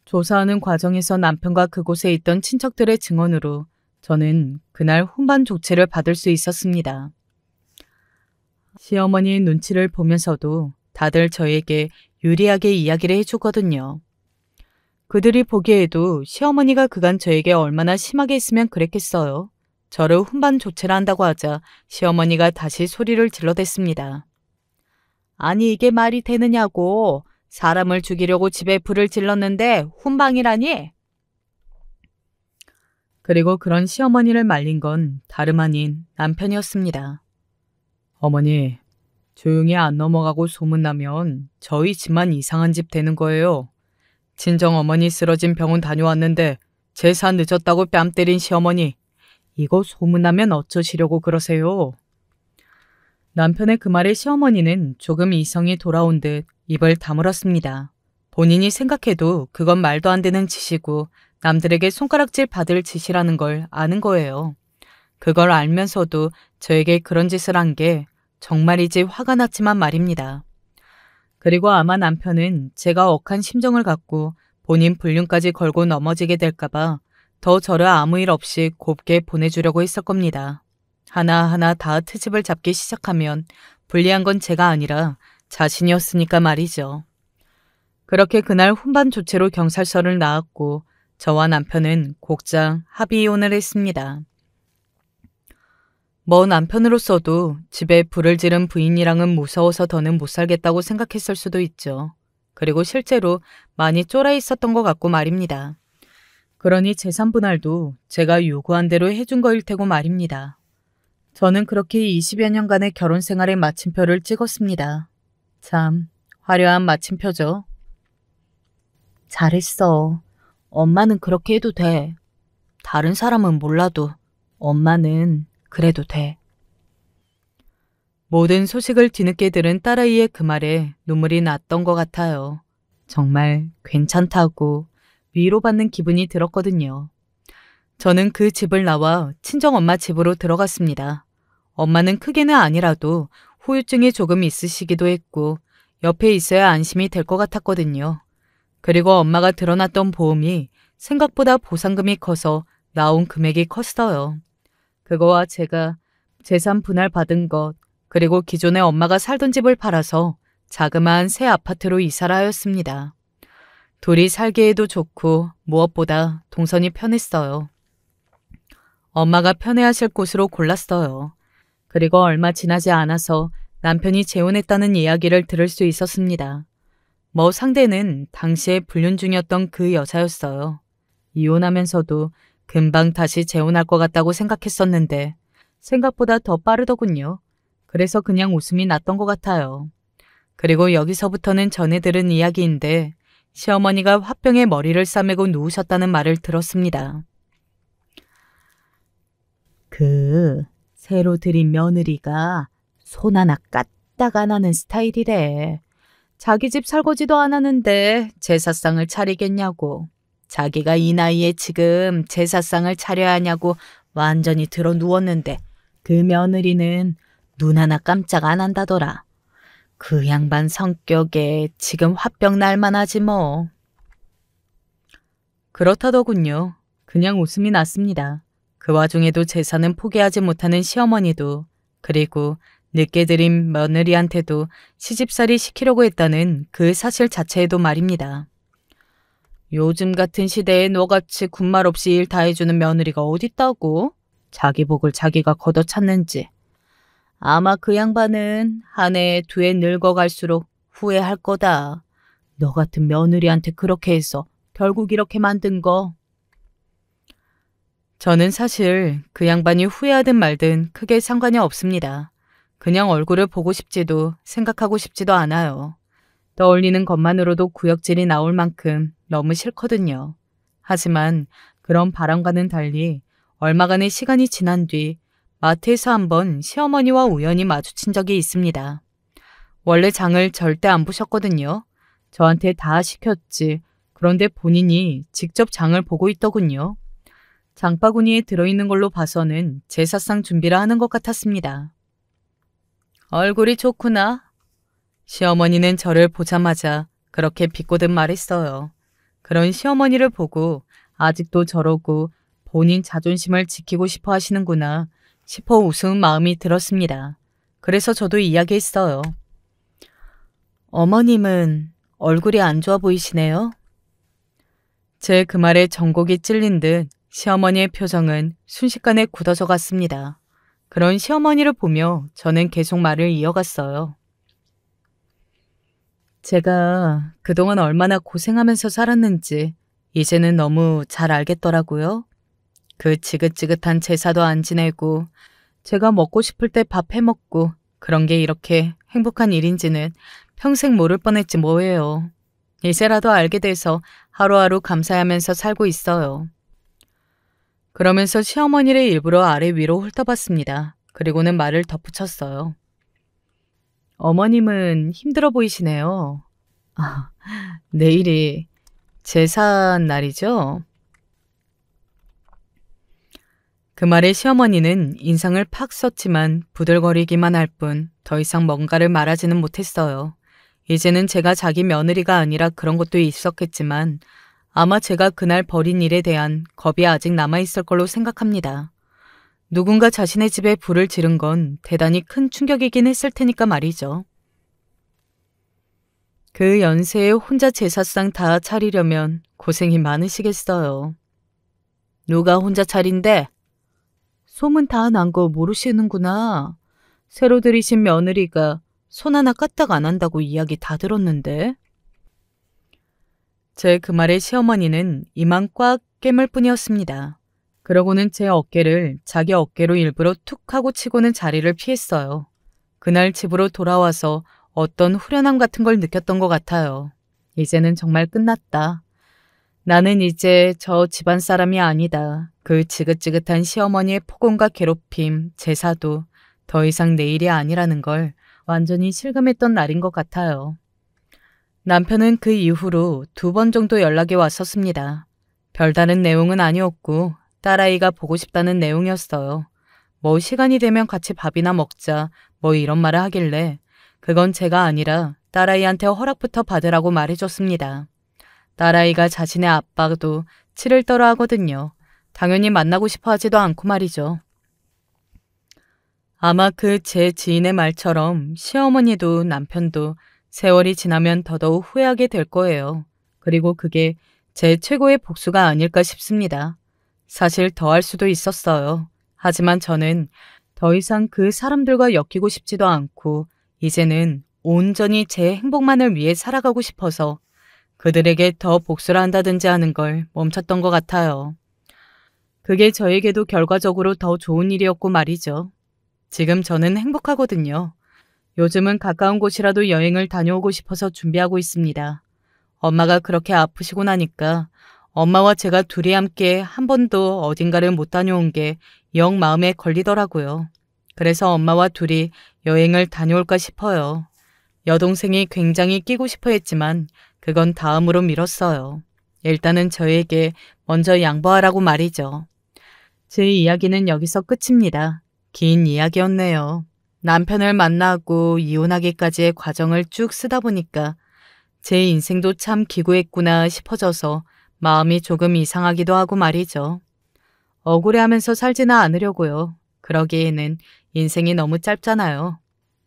Speaker 1: 조사하는 과정에서 남편과 그곳에 있던 친척들의 증언으로 저는 그날 훈반 조치를 받을 수 있었습니다. 시어머니의 눈치를 보면서도 다들 저에게 유리하게 이야기를 해주거든요. 그들이 보기에도 시어머니가 그간 저에게 얼마나 심하게 했으면 그랬겠어요. 저를 훈반 조치를 한다고 하자 시어머니가 다시 소리를 질러댔습니다. 아니 이게 말이 되느냐고. 사람을 죽이려고 집에 불을 질렀는데 훈방이라니? 그리고 그런 시어머니를 말린 건 다름 아닌 남편이었습니다. 어머니, 조용히 안 넘어가고 소문나면 저희 집만 이상한 집 되는 거예요. 친정어머니 쓰러진 병원 다녀왔는데 제사 늦었다고 뺨 때린 시어머니. 이거 소문나면 어쩌시려고 그러세요? 남편의 그 말에 시어머니는 조금 이성이 돌아온 듯 입을 다물었습니다. 본인이 생각해도 그건 말도 안 되는 짓이고 남들에게 손가락질 받을 짓이라는 걸 아는 거예요. 그걸 알면서도 저에게 그런 짓을 한 게 정말이지 화가 났지만 말입니다. 그리고 아마 남편은 제가 억한 심정을 갖고 본인 불륜까지 걸고 넘어지게 될까봐 더 저를 아무 일 없이 곱게 보내주려고 했을 겁니다. 하나하나 다 트집을 잡기 시작하면 불리한 건 제가 아니라 자신이었으니까 말이죠. 그렇게 그날 훈반 조치로 경찰서를 나왔고 저와 남편은 곧장 합의-이혼을 했습니다. 뭐 남편으로서도 집에 불을 지른 부인이랑은 무서워서 더는 못 살겠다고 생각했을 수도 있죠. 그리고 실제로 많이 쫄아 있었던 것 같고 말입니다. 그러니 재산 분할도 제가 요구한 대로 해준 거일 테고 말입니다. 저는 그렇게 20여 년간의 결혼 생활의 마침표를 찍었습니다. 참 화려한 마침표죠. 잘했어. 엄마는 그렇게 해도 돼. 다른 사람은 몰라도 엄마는 그래도 돼. 모든 소식을 뒤늦게 들은 딸아이의 그 말에 눈물이 났던 것 같아요. 정말 괜찮다고 위로받는 기분이 들었거든요. 저는 그 집을 나와 친정엄마 집으로 들어갔습니다. 엄마는 크게는 아니라도 후유증이 조금 있으시기도 했고 옆에 있어야 안심이 될 것 같았거든요. 그리고 엄마가 들어놨던 보험이 생각보다 보상금이 커서 나온 금액이 컸어요. 그거와 제가 재산 분할 받은 것, 그리고 기존에 엄마가 살던 집을 팔아서 자그마한 새 아파트로 이사를 하였습니다. 둘이 살기에도 좋고 무엇보다 동선이 편했어요. 엄마가 편해하실 곳으로 골랐어요. 그리고 얼마 지나지 않아서 남편이 재혼했다는 이야기를 들을 수 있었습니다. 뭐 상대는 당시에 불륜 중이었던 그 여자였어요. 이혼하면서도 금방 다시 재혼할 것 같다고 생각했었는데 생각보다 더 빠르더군요. 그래서 그냥 웃음이 났던 것 같아요. 그리고 여기서부터는 전해 들은 이야기인데 시어머니가 화병에 머리를 싸매고 누우셨다는 말을 들었습니다. 새로 들인 며느리가 손 하나 까딱 안 하는 스타일이래. 자기 집 설거지도 안 하는데 제사상을 차리겠냐고. 자기가 이 나이에 지금 제사상을 차려야 하냐고 완전히 들어 누웠는데 그 며느리는 눈 하나 깜짝 안 한다더라. 그 양반 성격에 지금 화병 날만 하지 뭐. 그렇다더군요. 그냥 웃음이 났습니다. 그 와중에도 제사는 포기하지 못하는 시어머니도, 그리고 늦게 들인 며느리한테도 시집살이 시키려고 했다는 그 사실 자체에도 말입니다. 요즘 같은 시대에 너같이 군말 없이 일 다 해주는 며느리가 어딨다고? 자기 복을 자기가 걷어찼는지. 아마 그 양반은 한 해 두 해 늙어갈수록 후회할 거다. 너 같은 며느리한테 그렇게 해서 결국 이렇게 만든 거. 저는 사실 그 양반이 후회하든 말든 크게 상관이 없습니다. 그냥 얼굴을 보고 싶지도 생각하고 싶지도 않아요. 떠올리는 것만으로도 구역질이 나올 만큼 너무 싫거든요. 하지만 그런 바람과는 달리 얼마간의 시간이 지난 뒤 마트에서 한번 시어머니와 우연히 마주친 적이 있습니다. 원래 장을 절대 안 보셨거든요. 저한테 다 시켰지. 그런데 본인이 직접 장을 보고 있더군요. 장바구니에 들어있는 걸로 봐서는 제사상 준비를 하는 것 같았습니다. 얼굴이 좋구나. 시어머니는 저를 보자마자 그렇게 비꼬듯 말했어요. 그런 시어머니를 보고 아직도 저러고 본인 자존심을 지키고 싶어 하시는구나 싶어 우스운 마음이 들었습니다. 그래서 저도 이야기했어요. 어머님은 얼굴이 안 좋아 보이시네요. 제 그 말에 전곡이 찔린 듯 시어머니의 표정은 순식간에 굳어져 갔습니다. 그런 시어머니를 보며 저는 계속 말을 이어갔어요. 제가 그동안 얼마나 고생하면서 살았는지 이제는 너무 잘 알겠더라고요. 그 지긋지긋한 제사도 안 지내고 제가 먹고 싶을 때 밥 해먹고 그런 게 이렇게 행복한 일인지는 평생 모를 뻔했지 뭐예요. 이제라도 알게 돼서 하루하루 감사하면서 살고 있어요. 그러면서 시어머니를 일부러 아래 위로 훑어봤습니다. 그리고는 말을 덧붙였어요. 어머님은 힘들어 보이시네요. 아, 내일이 제사 날이죠? 그 말에 시어머니는 인상을 팍 썼지만 부들거리기만 할 뿐 더 이상 뭔가를 말하지는 못했어요. 이제는 제가 자기 며느리가 아니라 그런 것도 있었겠지만 아마 제가 그날 벌인 일에 대한 겁이 아직 남아있을 걸로 생각합니다. 누군가 자신의 집에 불을 지른 건 대단히 큰 충격이긴 했을 테니까 말이죠. 그 연세에 혼자 제사상 다 차리려면 고생이 많으시겠어요. 누가 혼자 차린대? 소문 다 난 거 모르시는구나. 새로 들이신 며느리가 손 하나 까딱 안 한다고 이야기 다 들었는데. 제 그 말에 시어머니는 이만 꽉 깨물 뿐이었습니다. 그러고는 제 어깨를 자기 어깨로 일부러 툭 하고 치고는 자리를 피했어요. 그날 집으로 돌아와서 어떤 후련함 같은 걸 느꼈던 것 같아요. 이제는 정말 끝났다. 나는 이제 저 집안 사람이 아니다. 그 지긋지긋한 시어머니의 폭언과 괴롭힘, 제사도 더 이상 내 일이 아니라는 걸 완전히 실감했던 날인 것 같아요. 남편은 그 이후로 2번 정도 연락이 왔었습니다. 별다른 내용은 아니었고 딸아이가 보고 싶다는 내용이었어요. 뭐 시간이 되면 같이 밥이나 먹자 뭐 이런 말을 하길래 그건 제가 아니라 딸아이한테 허락부터 받으라고 말해줬습니다. 딸아이가 자신의 아빠도 치를 떨어 하거든요. 당연히 만나고 싶어 하지도 않고 말이죠. 아마 그 제 지인의 말처럼 시어머니도 남편도 세월이 지나면 더더욱 후회하게 될 거예요. 그리고 그게 제 최고의 복수가 아닐까 싶습니다. 사실 더 할 수도 있었어요. 하지만 저는 더 이상 그 사람들과 엮이고 싶지도 않고 이제는 온전히 제 행복만을 위해 살아가고 싶어서 그들에게 더 복수를 한다든지 하는 걸 멈췄던 것 같아요. 그게 저에게도 결과적으로 더 좋은 일이었고 말이죠. 지금 저는 행복하거든요. 요즘은 가까운 곳이라도 여행을 다녀오고 싶어서 준비하고 있습니다. 엄마가 그렇게 아프시고 나니까 엄마와 제가 둘이 함께 한 번도 어딘가를 못 다녀온 게 영 마음에 걸리더라고요. 그래서 엄마와 둘이 여행을 다녀올까 싶어요. 여동생이 굉장히 끼고 싶어 했지만 그건 다음으로 미뤘어요. 일단은 저에게 먼저 양보하라고 말이죠. 제 이야기는 여기서 끝입니다. 긴 이야기였네요. 남편을 만나고 이혼하기까지의 과정을 쭉 쓰다 보니까 제 인생도 참 기구했구나 싶어져서 마음이 조금 이상하기도 하고 말이죠. 억울해하면서 살지는 않으려고요. 그러기에는 인생이 너무 짧잖아요.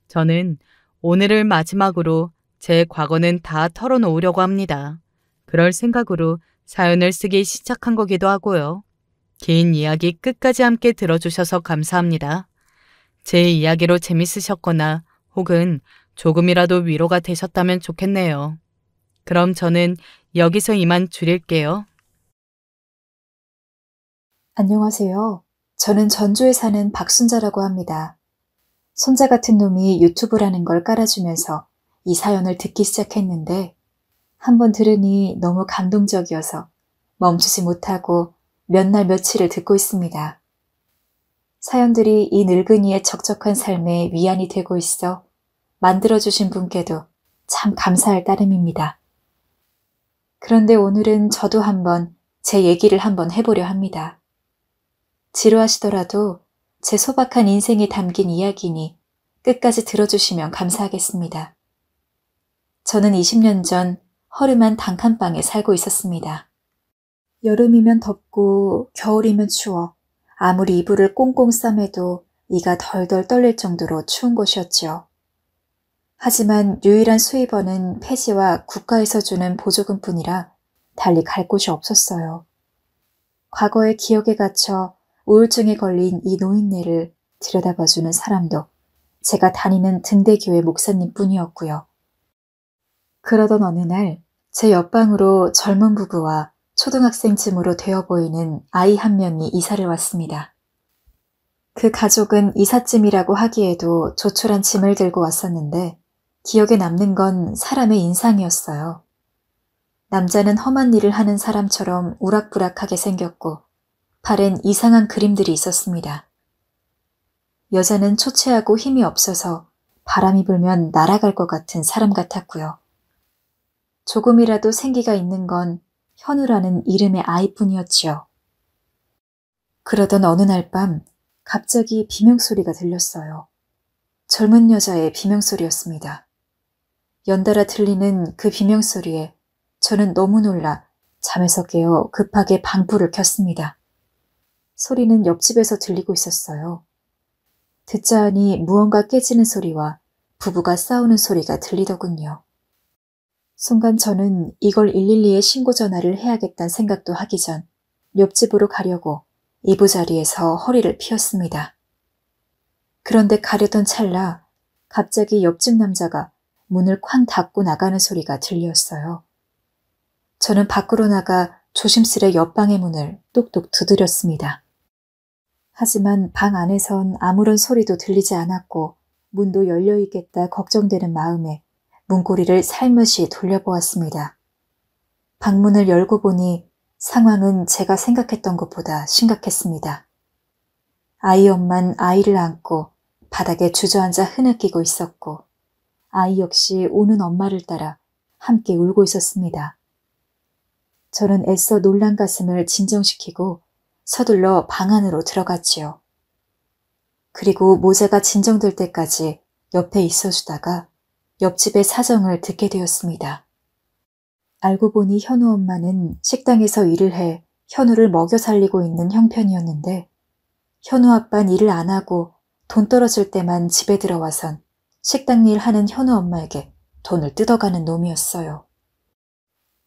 Speaker 1: 저는 오늘을 마지막으로 제 과거는 다 털어놓으려고 합니다. 그럴 생각으로 사연을 쓰기 시작한 거기도 하고요. 긴 이야기 끝까지 함께 들어주셔서 감사합니다. 제 이야기로 재밌으셨거나 혹은 조금이라도 위로가 되셨다면 좋겠네요. 그럼 저는 여기서 이만 줄일게요.
Speaker 3: 안녕하세요. 저는 전주에 사는 박순자라고 합니다. 손자 같은 놈이 유튜브라는 걸 깔아주면서 이 사연을 듣기 시작했는데 한번 들으니 너무 감동적이어서 멈추지 못하고 몇 날 며칠을 듣고 있습니다. 사연들이 이 늙은이의 적적한 삶에 위안이 되고 있어 만들어주신 분께도 참 감사할 따름입니다. 그런데 오늘은 저도 한번 제 얘기를 한번 해보려 합니다. 지루하시더라도 제 소박한 인생이 담긴 이야기니 끝까지 들어주시면 감사하겠습니다. 저는 20년 전 허름한 단칸방에 살고 있었습니다. 여름이면 덥고 겨울이면 추워 아무리 이불을 꽁꽁 싸매도 이가 덜덜 떨릴 정도로 추운 곳이었죠. 하지만 유일한 수입원은 폐지와 국가에서 주는 보조금뿐이라 달리 갈 곳이 없었어요. 과거의 기억에 갇혀 우울증에 걸린 이 노인네를 들여다봐주는 사람도 제가 다니는 등대교회 목사님 뿐이었고요. 그러던 어느 날 제 옆방으로 젊은 부부와 초등학생쯤으로 되어 보이는 아이 한 명이 이사를 왔습니다. 그 가족은 이삿짐이라고 하기에도 조촐한 짐을 들고 왔었는데 기억에 남는 건 사람의 인상이었어요. 남자는 험한 일을 하는 사람처럼 우락부락하게 생겼고 팔엔 이상한 그림들이 있었습니다. 여자는 초췌하고 힘이 없어서 바람이 불면 날아갈 것 같은 사람 같았고요. 조금이라도 생기가 있는 건 현우라는 이름의 아이뿐이었지요. 그러던 어느 날 밤 갑자기 비명소리가 들렸어요. 젊은 여자의 비명소리였습니다. 연달아 들리는 그 비명소리에 저는 너무 놀라 잠에서 깨어 급하게 방불을 켰습니다. 소리는 옆집에서 들리고 있었어요. 듣자 하니 무언가 깨지는 소리와 부부가 싸우는 소리가 들리더군요. 순간 저는 이걸 112에 신고 전화를 해야겠다는 생각도 하기 전 옆집으로 가려고 이부자리에서 허리를 펴었습니다. 그런데 가려던 찰나 갑자기 옆집 남자가 문을 쾅 닫고 나가는 소리가 들렸어요. 저는 밖으로 나가 조심스레 옆방의 문을 똑똑 두드렸습니다. 하지만 방 안에선 아무런 소리도 들리지 않았고 문도 열려있겠다 걱정되는 마음에 문고리를 살며시 돌려보았습니다. 방문을 열고 보니 상황은 제가 생각했던 것보다 심각했습니다. 아이 엄만 아이를 안고 바닥에 주저앉아 흐느끼고 있었고 아이 역시 우는 엄마를 따라 함께 울고 있었습니다. 저는 애써 놀란 가슴을 진정시키고 서둘러 방 안으로 들어갔지요. 그리고 모자가 진정될 때까지 옆에 있어주다가 옆집의 사정을 듣게 되었습니다. 알고 보니 현우 엄마는 식당에서 일을 해 현우를 먹여 살리고 있는 형편이었는데 현우 아빠는 일을 안 하고 돈 떨어질 때만 집에 들어와선 식당 일 하는 현우 엄마에게 돈을 뜯어가는 놈이었어요.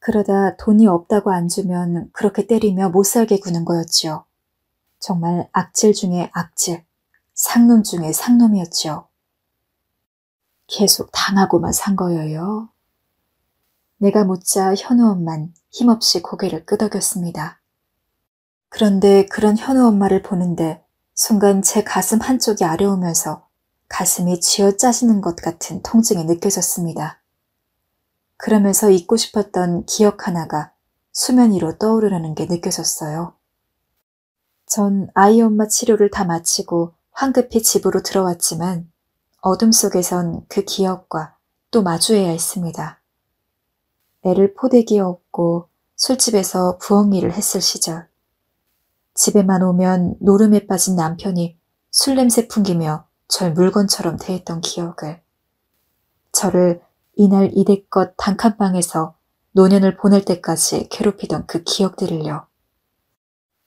Speaker 3: 그러다 돈이 없다고 안 주면 그렇게 때리며 못 살게 구는 거였지요. 정말 악질 중에 악질, 상놈 중에 상놈이었지요. 계속 당하고만 산 거예요. 내가 묻자 현우 엄만 힘없이 고개를 끄덕였습니다. 그런데 그런 현우 엄마를 보는데 순간 제 가슴 한쪽이 아려오면서 가슴이 쥐어 짜지는 것 같은 통증이 느껴졌습니다. 그러면서 잊고 싶었던 기억 하나가 수면 위로 떠오르는 게 느껴졌어요. 전 아이 엄마 치료를 다 마치고 황급히 집으로 들어왔지만 어둠 속에선 그 기억과 또 마주해야 했습니다. 애를 포대기에 업고 술집에서 부엌 일을 했을 시절. 집에만 오면 노름에 빠진 남편이 술 냄새 풍기며 절 물건처럼 대했던 기억을. 저를 이날 이대껏 단칸방에서 노년을 보낼 때까지 괴롭히던 그 기억들을요.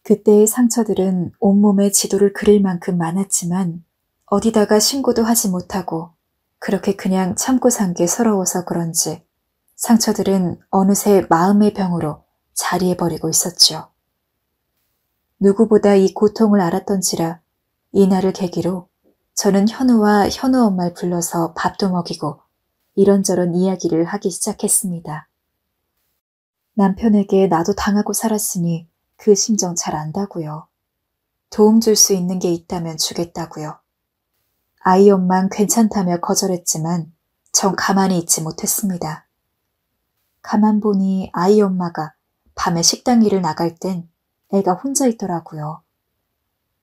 Speaker 3: 그때의 상처들은 온몸에 지도를 그릴 만큼 많았지만 어디다가 신고도 하지 못하고 그렇게 그냥 참고 산 게 서러워서 그런지 상처들은 어느새 마음의 병으로 자리해버리고 있었죠. 누구보다 이 고통을 알았던지라 이날을 계기로 저는 현우와 현우 엄마를 불러서 밥도 먹이고 이런저런 이야기를 하기 시작했습니다. 남편에게 나도 당하고 살았으니 그 심정 잘 안다고요. 도움 줄 수 있는 게 있다면 주겠다고요. 아이 엄만 괜찮다며 거절했지만 전 가만히 있지 못했습니다. 가만 보니 아이 엄마가 밤에 식당 일을 나갈 땐 애가 혼자 있더라고요.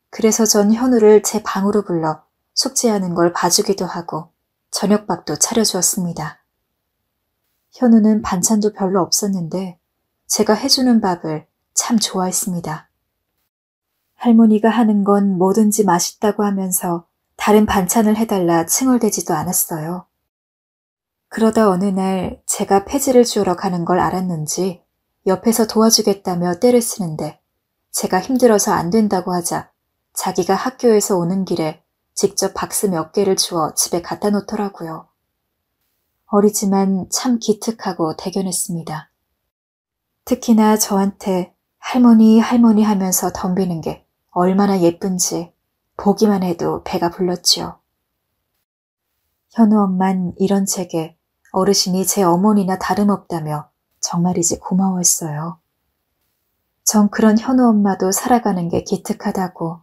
Speaker 3: 그래서 전 현우를 제 방으로 불러 숙제하는 걸 봐주기도 하고 저녁밥도 차려주었습니다. 현우는 반찬도 별로 없었는데 제가 해주는 밥을 참 좋아했습니다. 할머니가 하는 건 뭐든지 맛있다고 하면서 다른 반찬을 해달라 칭얼대지도 않았어요. 그러다 어느 날 제가 폐지를 주우러 가는 걸 알았는지 옆에서 도와주겠다며 떼를 쓰는데 제가 힘들어서 안 된다고 하자 자기가 학교에서 오는 길에 직접 박스 몇 개를 주워 집에 갖다 놓더라고요. 어리지만 참 기특하고 대견했습니다. 특히나 저한테 할머니 할머니 하면서 덤비는 게 얼마나 예쁜지 보기만 해도 배가 불렀지요. 현우 엄만 이런 제게 어르신이 제 어머니나 다름없다며 정말이지 고마워했어요. 전 그런 현우 엄마도 살아가는 게 기특하다고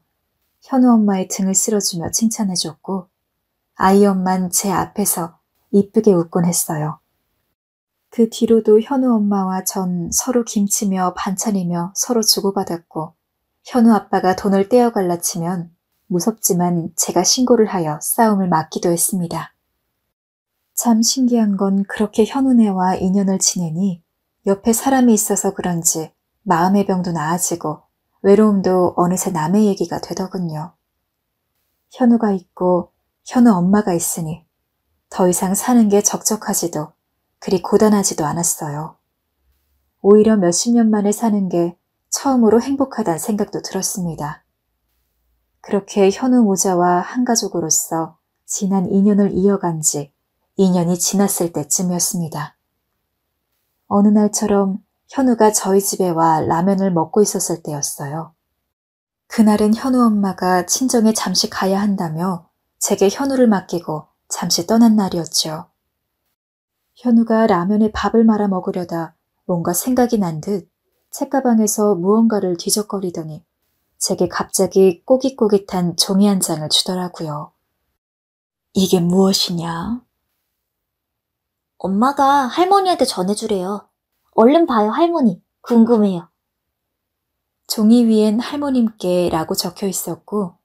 Speaker 3: 현우 엄마의 등을 쓸어주며 칭찬해줬고 아이 엄만 제 앞에서 이쁘게 웃곤 했어요. 그 뒤로도 현우 엄마와 전 서로 김치며 반찬이며 서로 주고받았고 현우 아빠가 돈을 떼어갈라 치면 무섭지만 제가 신고를 하여 싸움을 막기도 했습니다. 참 신기한 건 그렇게 현우네와 인연을 지내니 옆에 사람이 있어서 그런지 마음의 병도 나아지고 외로움도 어느새 남의 얘기가 되더군요. 현우가 있고 현우 엄마가 있으니 더 이상 사는 게 적적하지도 그리 고단하지도 않았어요. 오히려 몇십 년 만에 사는 게 처음으로 행복하다는 생각도 들었습니다. 그렇게 현우 모자와 한 가족으로서 지난 2년을 이어간 지 2년이 지났을 때쯤이었습니다. 어느 날처럼 현우가 저희 집에 와 라면을 먹고 있었을 때였어요. 그날은 현우 엄마가 친정에 잠시 가야 한다며 제게 현우를 맡기고 잠시 떠난 날이었죠. 현우가 라면에 밥을 말아 먹으려다 뭔가 생각이 난 듯 책가방에서 무언가를 뒤적거리더니 제게 갑자기 꼬깃꼬깃한 종이 한 장을 주더라고요. 이게 무엇이냐?
Speaker 2: 엄마가 할머니한테 전해주래요. 얼른 봐요, 할머니. 궁금해요.
Speaker 3: 종이 위엔 할머님께 라고 적혀 있었고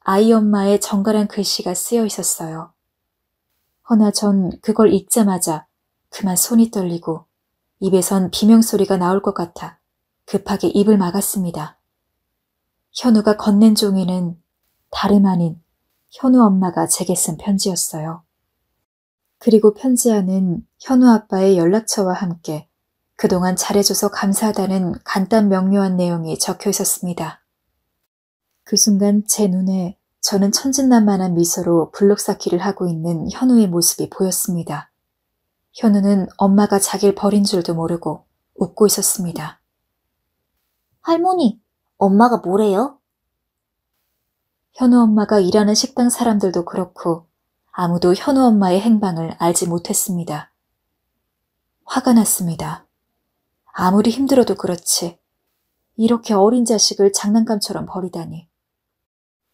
Speaker 3: 아이 엄마의 정갈한 글씨가 쓰여 있었어요. 허나 전 그걸 읽자마자 그만 손이 떨리고 입에선 비명소리가 나올 것 같아 급하게 입을 막았습니다. 현우가 건넨 종이는 다름 아닌 현우 엄마가 제게 쓴 편지였어요. 그리고 편지 안은 현우 아빠의 연락처와 함께 그동안 잘해줘서 감사하다는 간단 명료한 내용이 적혀 있었습니다. 그 순간 제 눈에 저는 천진난만한 미소로 블록 쌓기를 하고 있는 현우의 모습이 보였습니다. 현우는 엄마가 자기를 버린 줄도 모르고 웃고 있었습니다.
Speaker 2: 할머니, 엄마가 뭐래요?
Speaker 3: 현우 엄마가 일하는 식당 사람들도 그렇고 아무도 현우 엄마의 행방을 알지 못했습니다. 화가 났습니다. 아무리 힘들어도 그렇지 이렇게 어린 자식을 장난감처럼 버리다니.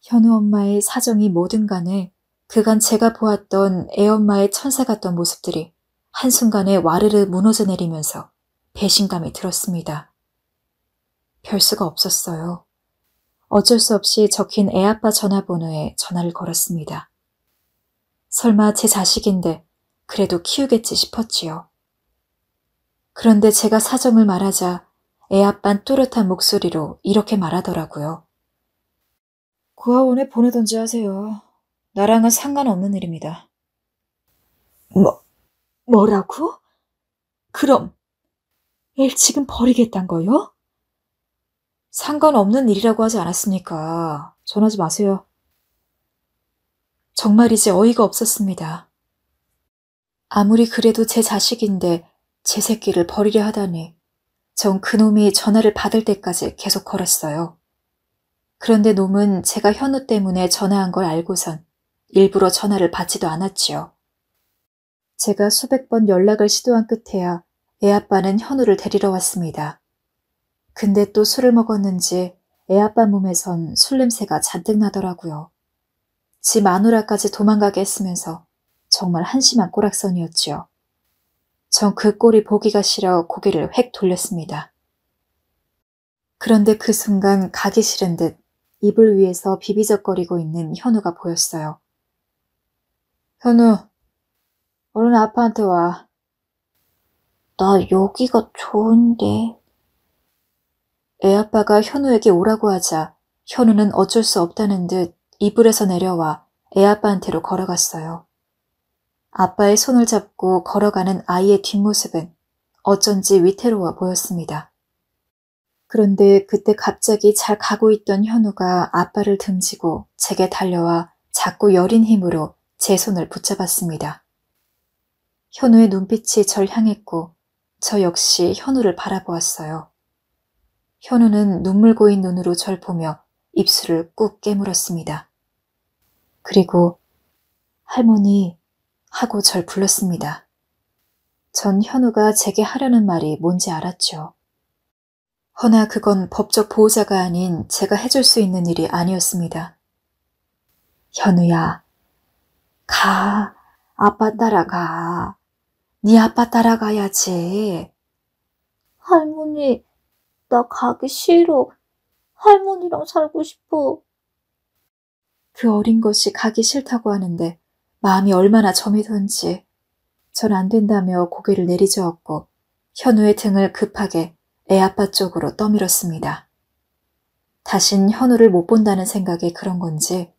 Speaker 3: 현우 엄마의 사정이 뭐든 간에 그간 제가 보았던 애엄마의 천사 같던 모습들이 한순간에 와르르 무너져 내리면서 배신감이 들었습니다. 별 수가 없었어요. 어쩔 수 없이 적힌 애아빠 전화번호에 전화를 걸었습니다. 설마 제 자식인데 그래도 키우겠지 싶었지요. 그런데 제가 사정을 말하자 애아빤 또렷한 목소리로 이렇게 말하더라고요. 고아원에 보내던지 하세요. 나랑은 상관없는 일입니다. 뭐라고? 그럼 애를 지금 버리겠단 거요? 상관없는 일이라고 하지 않았습니까? 전하지 마세요. 정말이지 어이가 없었습니다. 아무리 그래도 제 자식인데 제 새끼를 버리려 하다니 전 그놈이 전화를 받을 때까지 계속 걸었어요. 그런데 놈은 제가 현우 때문에 전화한 걸 알고선 일부러 전화를 받지도 않았지요. 제가 수백 번 연락을 시도한 끝에야 애아빠는 현우를 데리러 왔습니다. 근데 또 술을 먹었는지 애아빠 몸에선 술 냄새가 잔뜩 나더라고요. 지 마누라까지 도망가게 했으면서 정말 한심한 꼬락선이었지요. 전 그 꼴이 보기가 싫어 고개를 획 돌렸습니다. 그런데 그 순간 가기 싫은 듯 이불 위에서 비비적거리고 있는 현우가 보였어요. 현우, 얼른 아빠한테 와. 나 여기가 좋은데. 애아빠가 현우에게 오라고 하자 현우는 어쩔 수 없다는 듯 이불에서 내려와 애아빠한테로 걸어갔어요. 아빠의 손을 잡고 걸어가는 아이의 뒷모습은 어쩐지 위태로워 보였습니다. 그런데 그때 갑자기 잘 가고 있던 현우가 아빠를 등지고 제게 달려와 작고 여린 힘으로 제 손을 붙잡았습니다. 현우의 눈빛이 절 향했고 저 역시 현우를 바라보았어요. 현우는 눈물 고인 눈으로 절 보며 입술을 꾹 깨물었습니다. 그리고 할머니 하고 절 불렀습니다. 전 현우가 제게 하려는 말이 뭔지 알았죠. 허나 그건 법적 보호자가 아닌 제가 해줄 수 있는 일이 아니었습니다. 현우야, 가. 아빠 따라가. 네 아빠 따라가야지. 할머니, 나 가기 싫어. 할머니랑 살고 싶어. 그 어린 것이 가기 싫다고 하는데 마음이 얼마나 점이던지 전 안 된다며 고개를 내리저었고 현우의 등을 급하게 애아빠 쪽으로 떠밀었습니다. 다신 현우를 못 본다는 생각에 그런 건지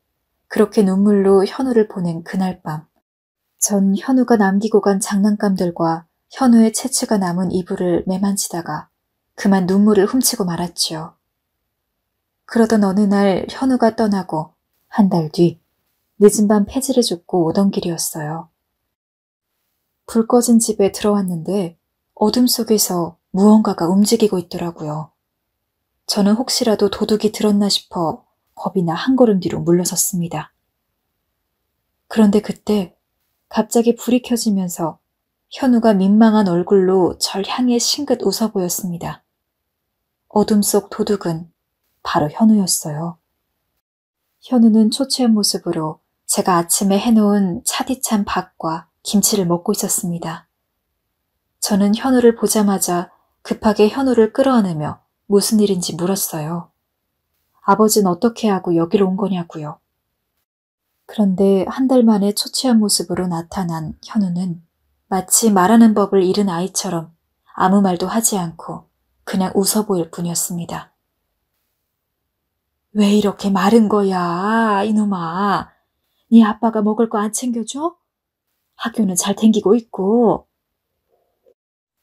Speaker 3: 그렇게 눈물로 현우를 보낸 그날 밤 전 현우가 남기고 간 장난감들과 현우의 채취가 남은 이불을 매만지다가 그만 눈물을 훔치고 말았지요. 그러던 어느 날 현우가 떠나고 한 달 뒤 늦은 밤 폐지를 줍고 오던 길이었어요. 불 꺼진 집에 들어왔는데 어둠 속에서 무언가가 움직이고 있더라고요. 저는 혹시라도 도둑이 들었나 싶어 겁이 나 한 걸음 뒤로 물러섰습니다. 그런데 그때 갑자기 불이 켜지면서 현우가 민망한 얼굴로 절 향해 싱긋 웃어 보였습니다. 어둠 속 도둑은 바로 현우였어요. 현우는 초췌한 모습으로 제가 아침에 해놓은 차디찬 밥과 김치를 먹고 있었습니다. 저는 현우를 보자마자 급하게 현우를 끌어안으며 무슨 일인지 물었어요. 아버지는 어떻게 하고 여기로 온 거냐고요. 그런데 한 달 만에 초췌한 모습으로 나타난 현우는 마치 말하는 법을 잃은 아이처럼 아무 말도 하지 않고 그냥 웃어 보일 뿐이었습니다. 왜 이렇게 마른 거야, 이놈아. 네 아빠가 먹을 거 안 챙겨줘? 학교는 잘 댕기고 있고.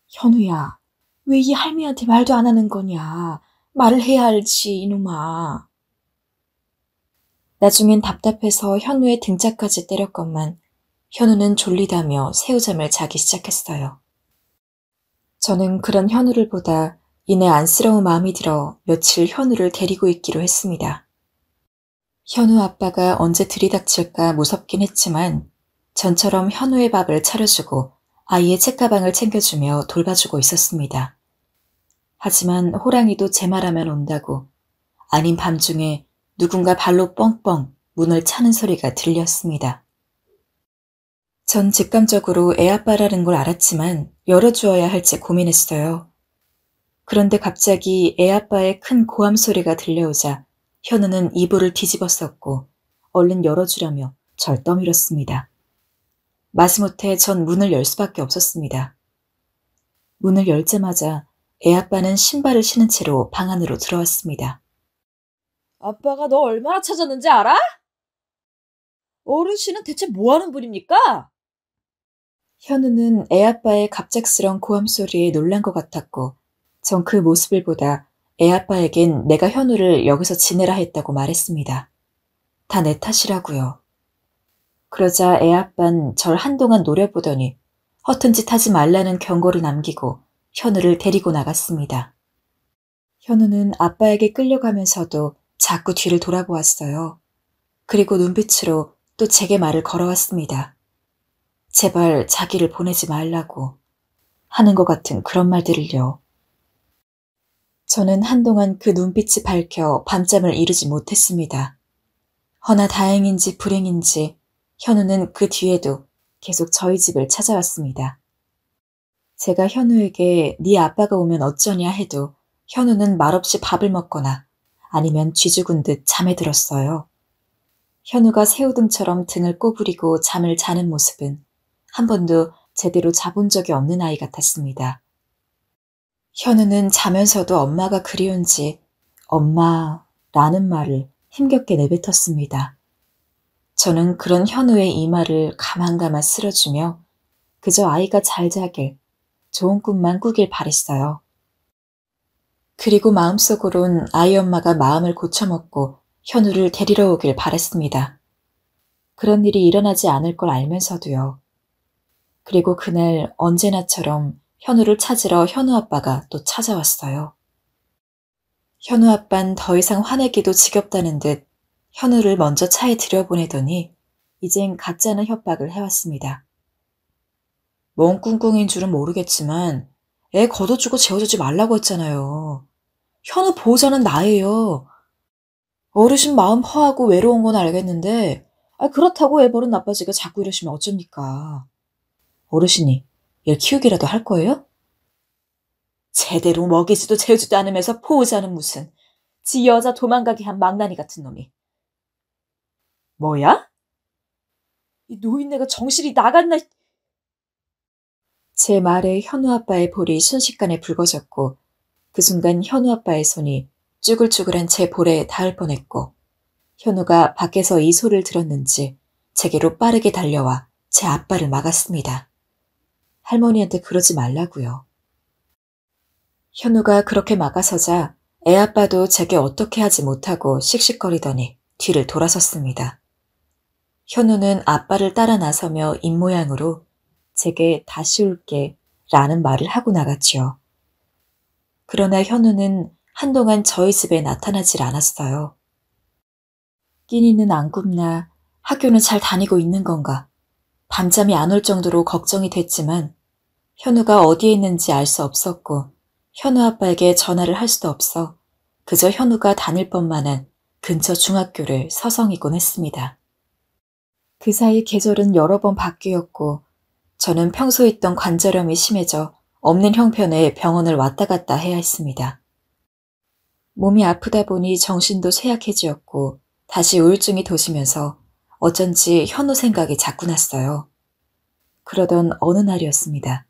Speaker 3: 현우야, 왜 이 할미한테 말도 안 하는 거냐. 말을 해야 알지, 이놈아. 나중엔 답답해서 현우의 등짝까지 때렸건만 현우는 졸리다며 새우잠을 자기 시작했어요. 저는 그런 현우를 보다 이내 안쓰러운 마음이 들어 며칠 현우를 데리고 있기로 했습니다. 현우 아빠가 언제 들이닥칠까 무섭긴 했지만 전처럼 현우의 밥을 차려주고 아이의 책가방을 챙겨주며 돌봐주고 있었습니다. 하지만 호랑이도 제 말하면 온다고 아닌 밤중에 누군가 발로 뻥뻥 문을 차는 소리가 들렸습니다. 전 직감적으로 애아빠라는 걸 알았지만 열어주어야 할지 고민했어요. 그런데 갑자기 애아빠의 큰 고함 소리가 들려오자 현우는 이불을 뒤집었었고 얼른 열어주려며 절 떠밀었습니다. 마지못해 전 문을 열 수밖에 없었습니다. 문을 열자마자 애아빠는 신발을 신은 채로 방 안으로 들어왔습니다.
Speaker 4: 아빠가 너 얼마나 찾았는지 알아? 어르신은 대체 뭐하는 분입니까?
Speaker 3: 현우는 애아빠의 갑작스런 고함 소리에 놀란 것 같았고 전 그 모습을 보다 애아빠에겐 내가 현우를 여기서 지내라 했다고 말했습니다. 다 내 탓이라고요. 그러자 애아빤 절 한동안 노려보더니 허튼 짓 하지 말라는 경고를 남기고 현우를 데리고 나갔습니다. 현우는 아빠에게 끌려가면서도 자꾸 뒤를 돌아보았어요. 그리고 눈빛으로 또 제게 말을 걸어왔습니다. 제발 자기를 보내지 말라고 하는 것 같은 그런 말들을요. 저는 한동안 그 눈빛이 밝혀 밤잠을 이루지 못했습니다. 허나 다행인지 불행인지 현우는 그 뒤에도 계속 저희 집을 찾아왔습니다. 제가 현우에게 네 아빠가 오면 어쩌냐 해도 현우는 말없이 밥을 먹거나 아니면 쥐죽은 듯 잠에 들었어요. 현우가 새우등처럼 등을 꼬부리고 잠을 자는 모습은 한 번도 제대로 자본 적이 없는 아이 같았습니다. 현우는 자면서도 엄마가 그리운지 엄마라는 말을 힘겹게 내뱉었습니다. 저는 그런 현우의 이 말을 가만가만 쓸어주며 그저 아이가 잘 자길, 좋은 꿈만 꾸길 바랬어요. 그리고 마음속으론 아이 엄마가 마음을 고쳐먹고 현우를 데리러 오길 바랬습니다. 그런 일이 일어나지 않을 걸 알면서도요. 그리고 그날 언제나처럼 현우를 찾으러 현우 아빠가 또 찾아왔어요. 현우 아빠는 더 이상 화내기도 지겹다는 듯 현우를 먼저 차에 들여보내더니 이젠 가짜는 협박을 해왔습니다. 뭔 꿍꿍인 줄은 모르겠지만 애 걷어주고 재워주지 말라고 했잖아요. 현우 보호자는 나예요. 어르신 마음 허하고 외로운 건 알겠는데 그렇다고 애 버릇 나빠지게 자꾸 이러시면 어쩝니까? 어르신이 얘 키우기라도 할 거예요? 제대로 먹이지도 재우지도 않으면서 보호자는 무슨 지 여자 도망가게 한 망나니 같은 놈이. 뭐야? 이 노인네가 정신이 나갔나? 제 말에 현우 아빠의 볼이 순식간에 붉어졌고 그 순간 현우 아빠의 손이 쭈글쭈글한 제 볼에 닿을 뻔했고 현우가 밖에서 이 소리를 들었는지 제게로 빠르게 달려와 제 앞발을 막았습니다. 할머니한테 그러지 말라고요. 현우가 그렇게 막아서자 애아빠도 제게 어떻게 하지 못하고 씩씩거리더니 뒤를 돌아섰습니다. 현우는 아빠를 따라 나서며 입모양으로 제게 다시 올게 라는 말을 하고 나갔지요. 그러나 현우는 한동안 저희 집에 나타나질 않았어요. 끼니는 안 굶나 학교는 잘 다니고 있는 건가 밤잠이 안 올 정도로 걱정이 됐지만 현우가 어디에 있는지 알 수 없었고 현우 아빠에게 전화를 할 수도 없어 그저 현우가 다닐 법만한 근처 중학교를 서성이곤 했습니다. 그 사이 계절은 여러 번 바뀌었고 저는 평소에 있던 관절염이 심해져 없는 형편에 병원을 왔다 갔다 해야 했습니다. 몸이 아프다 보니 정신도 쇠약해지었고 다시 우울증이 도시면서 어쩐지 현우 생각이 자꾸 났어요. 그러던 어느 날이었습니다.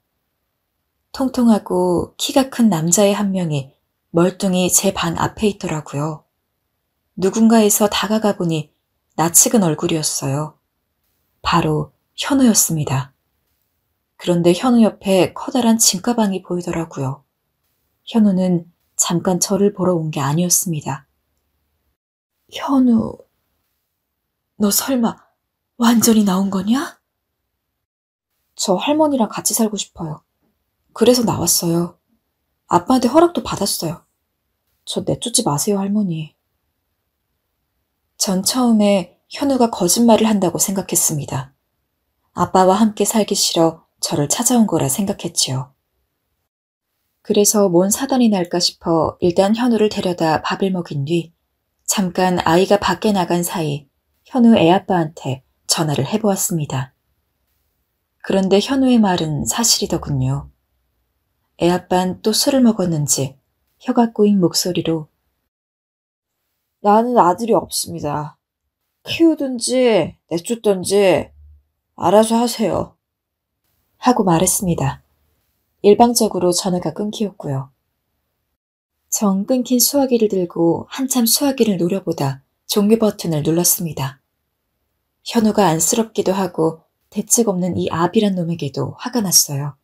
Speaker 3: 통통하고 키가 큰 남자의 한 명이 멀뚱히 제 방 앞에 있더라고요. 누군가에서 다가가 보니 낯익은 얼굴이었어요. 바로 현우였습니다. 그런데 현우 옆에 커다란 짐가방이 보이더라고요. 현우는 잠깐 저를 보러 온 게 아니었습니다. 현우, 너 설마 완전히 나온 거냐? 저 할머니랑 같이 살고 싶어요. 그래서 나왔어요. 아빠한테 허락도 받았어요. 저 내쫓지 마세요, 할머니. 전 처음에 현우가 거짓말을 한다고 생각했습니다. 아빠와 함께 살기 싫어 저를 찾아온 거라 생각했지요. 그래서 뭔 사단이 날까 싶어 일단 현우를 데려다 밥을 먹인 뒤 잠깐 아이가 밖에 나간 사이 현우 애아빠한테 전화를 해보았습니다. 그런데 현우의 말은 사실이더군요. 애아빠는 또 술을 먹었는지 혀가 꼬인 목소리로
Speaker 4: 나는 아들이 없습니다. 키우든지 내쫓든지 알아서 하세요.
Speaker 3: 하고 말했습니다. 일방적으로 전화가 끊기었고요. 정 끊긴 수화기를 들고 한참 수화기를 노려보다 종료 버튼을 눌렀습니다. 현우가 안쓰럽기도 하고 대책 없는 이 아비란 놈에게도 화가 났어요.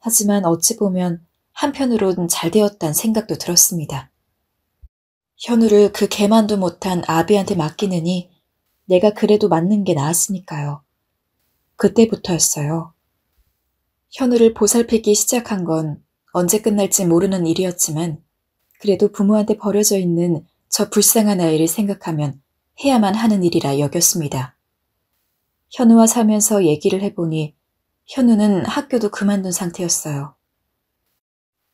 Speaker 3: 하지만 어찌 보면 한편으론 잘 되었단 생각도 들었습니다. 현우를 그 개만도 못한 아비한테 맡기느니 내가 그래도 맞는 게 나았으니까요. 그때부터였어요. 현우를 보살피기 시작한 건 언제 끝날지 모르는 일이었지만 그래도 부모한테 버려져 있는 저 불쌍한 아이를 생각하면 해야만 하는 일이라 여겼습니다. 현우와 살면서 얘기를 해보니 현우는 학교도 그만둔 상태였어요.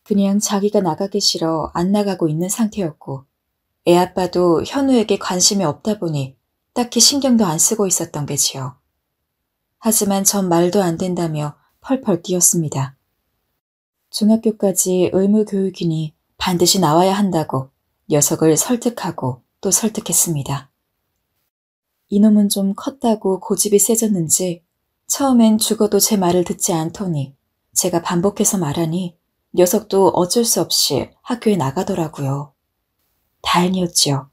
Speaker 3: 그냥 자기가 나가기 싫어 안 나가고 있는 상태였고 애아빠도 현우에게 관심이 없다 보니 딱히 신경도 안 쓰고 있었던 게지요. 하지만 전 말도 안 된다며 펄펄 뛰었습니다. 중학교까지 의무교육이니 반드시 나와야 한다고 녀석을 설득하고 또 설득했습니다. 이놈은 좀 컸다고 고집이 세졌는지 처음엔 죽어도 제 말을 듣지 않더니 제가 반복해서 말하니 녀석도 어쩔 수 없이 학교에 나가더라고요. 다행이었지요.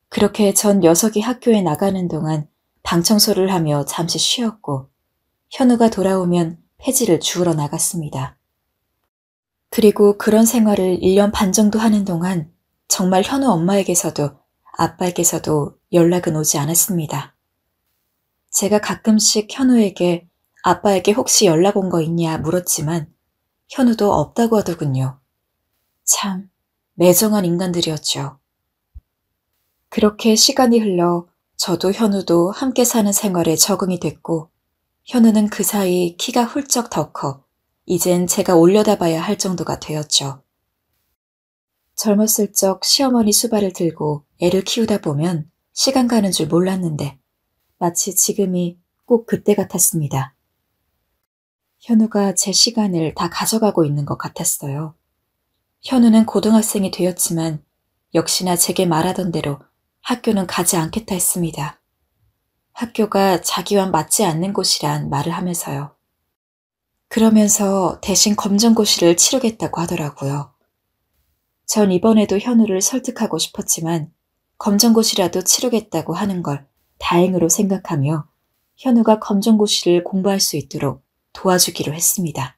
Speaker 3: 그렇게 전 녀석이 학교에 나가는 동안 방 청소를 하며 잠시 쉬었고 현우가 돌아오면 폐지를 주우러 나갔습니다. 그리고 그런 생활을 1년 반 정도 하는 동안 정말 현우 엄마에게서도 아빠에게서도 연락은 오지 않았습니다. 제가 가끔씩 현우에게 아빠에게 혹시 연락 온 거 있냐 물었지만 현우도 없다고 하더군요. 참 매정한 인간들이었죠. 그렇게 시간이 흘러 저도 현우도 함께 사는 생활에 적응이 됐고 현우는 그 사이 키가 훌쩍 더 커 이젠 제가 올려다봐야 할 정도가 되었죠. 젊었을 적 시어머니 수발을 들고 애를 키우다 보면 시간 가는 줄 몰랐는데 마치 지금이 꼭 그때 같았습니다. 현우가 제 시간을 다 가져가고 있는 것 같았어요. 현우는 고등학생이 되었지만 역시나 제게 말하던 대로 학교는 가지 않겠다 했습니다. 학교가 자기와 맞지 않는 곳이란 말을 하면서요. 그러면서 대신 검정고시를 치르겠다고 하더라고요. 전 이번에도 현우를 설득하고 싶었지만 검정고시라도 치르겠다고 하는 걸 다행으로 생각하며 현우가 검정고시를 공부할 수 있도록 도와주기로 했습니다.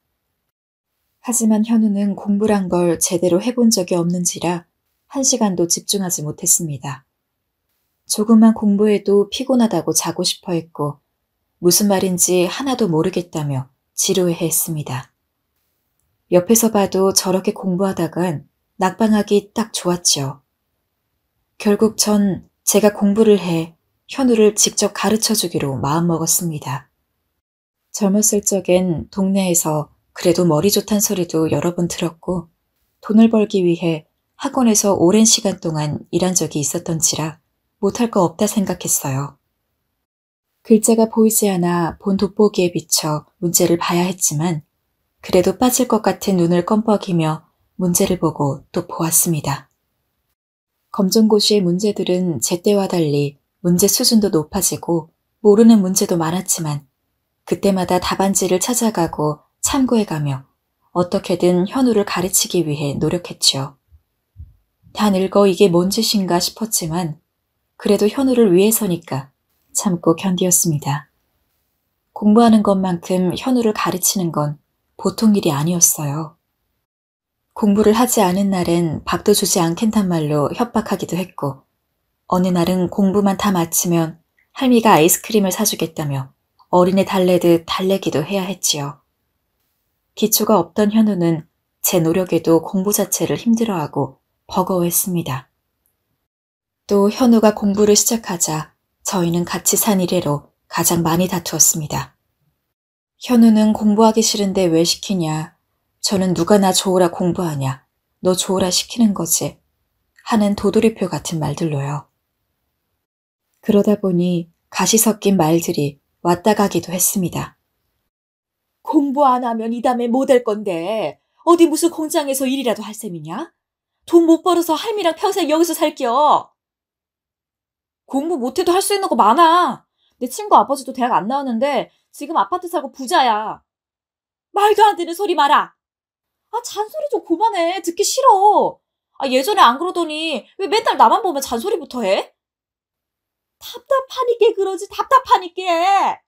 Speaker 3: 하지만 현우는 공부란 걸 제대로 해본 적이 없는지라 1시간도 집중하지 못했습니다. 조금만 공부해도 피곤하다고 자고 싶어 했고 무슨 말인지 하나도 모르겠다며 지루해했습니다. 옆에서 봐도 저렇게 공부하다간 낙방하기 딱 좋았죠. 결국 전 제가 공부를 해 현우를 직접 가르쳐주기로 마음먹었습니다. 젊었을 적엔 동네에서 그래도 머리 좋단 소리도 여러 번 들었고 돈을 벌기 위해 학원에서 오랜 시간 동안 일한 적이 있었던지라 못할 거 없다 생각했어요. 글자가 보이지 않아 본 돋보기에 비쳐 문제를 봐야 했지만 그래도 빠질 것 같은 눈을 껌뻑이며 문제를 보고 또 보았습니다. 검정고시의 문제들은 제때와 달리 문제 수준도 높아지고 모르는 문제도 많았지만 그때마다 답안지를 찾아가고 참고해가며 어떻게든 현우를 가르치기 위해 노력했지요. 다 늙어 이게 뭔 짓인가 싶었지만 그래도 현우를 위해서니까 참고 견디었습니다. 공부하는 것만큼 현우를 가르치는 건 보통 일이 아니었어요. 공부를 하지 않은 날엔 밥도 주지 않겠단 말로 협박하기도 했고 어느 날은 공부만 다 마치면 할미가 아이스크림을 사주겠다며 어린애 달래듯 달래기도 해야 했지요. 기초가 없던 현우는 제 노력에도 공부 자체를 힘들어하고 버거워했습니다. 또 현우가 공부를 시작하자 저희는 같이 산 이래로 가장 많이 다투었습니다. 현우는 공부하기 싫은데 왜 시키냐, 저는 누가 나 좋으라 공부하냐, 너 좋으라 시키는 거지 하는 도돌이표 같은 말들로요. 그러다 보니 가시 섞인 말들이 왔다 가기도 했습니다.
Speaker 4: 공부 안 하면 이 다음에 뭐 될 건데 어디 무슨 공장에서 일이라도 할 셈이냐? 돈 못 벌어서 할미랑 평생 여기서 살겨. 공부 못해도 할 수 있는 거 많아. 내 친구 아버지도 대학 안 나왔는데 지금 아파트 살고 부자야. 말도 안 되는 소리 마라. 잔소리 좀 그만해. 듣기 싫어. 예전에 안 그러더니 왜 맨날 나만 보면 잔소리부터 해? 답답하니까 그러지, 답답하니까.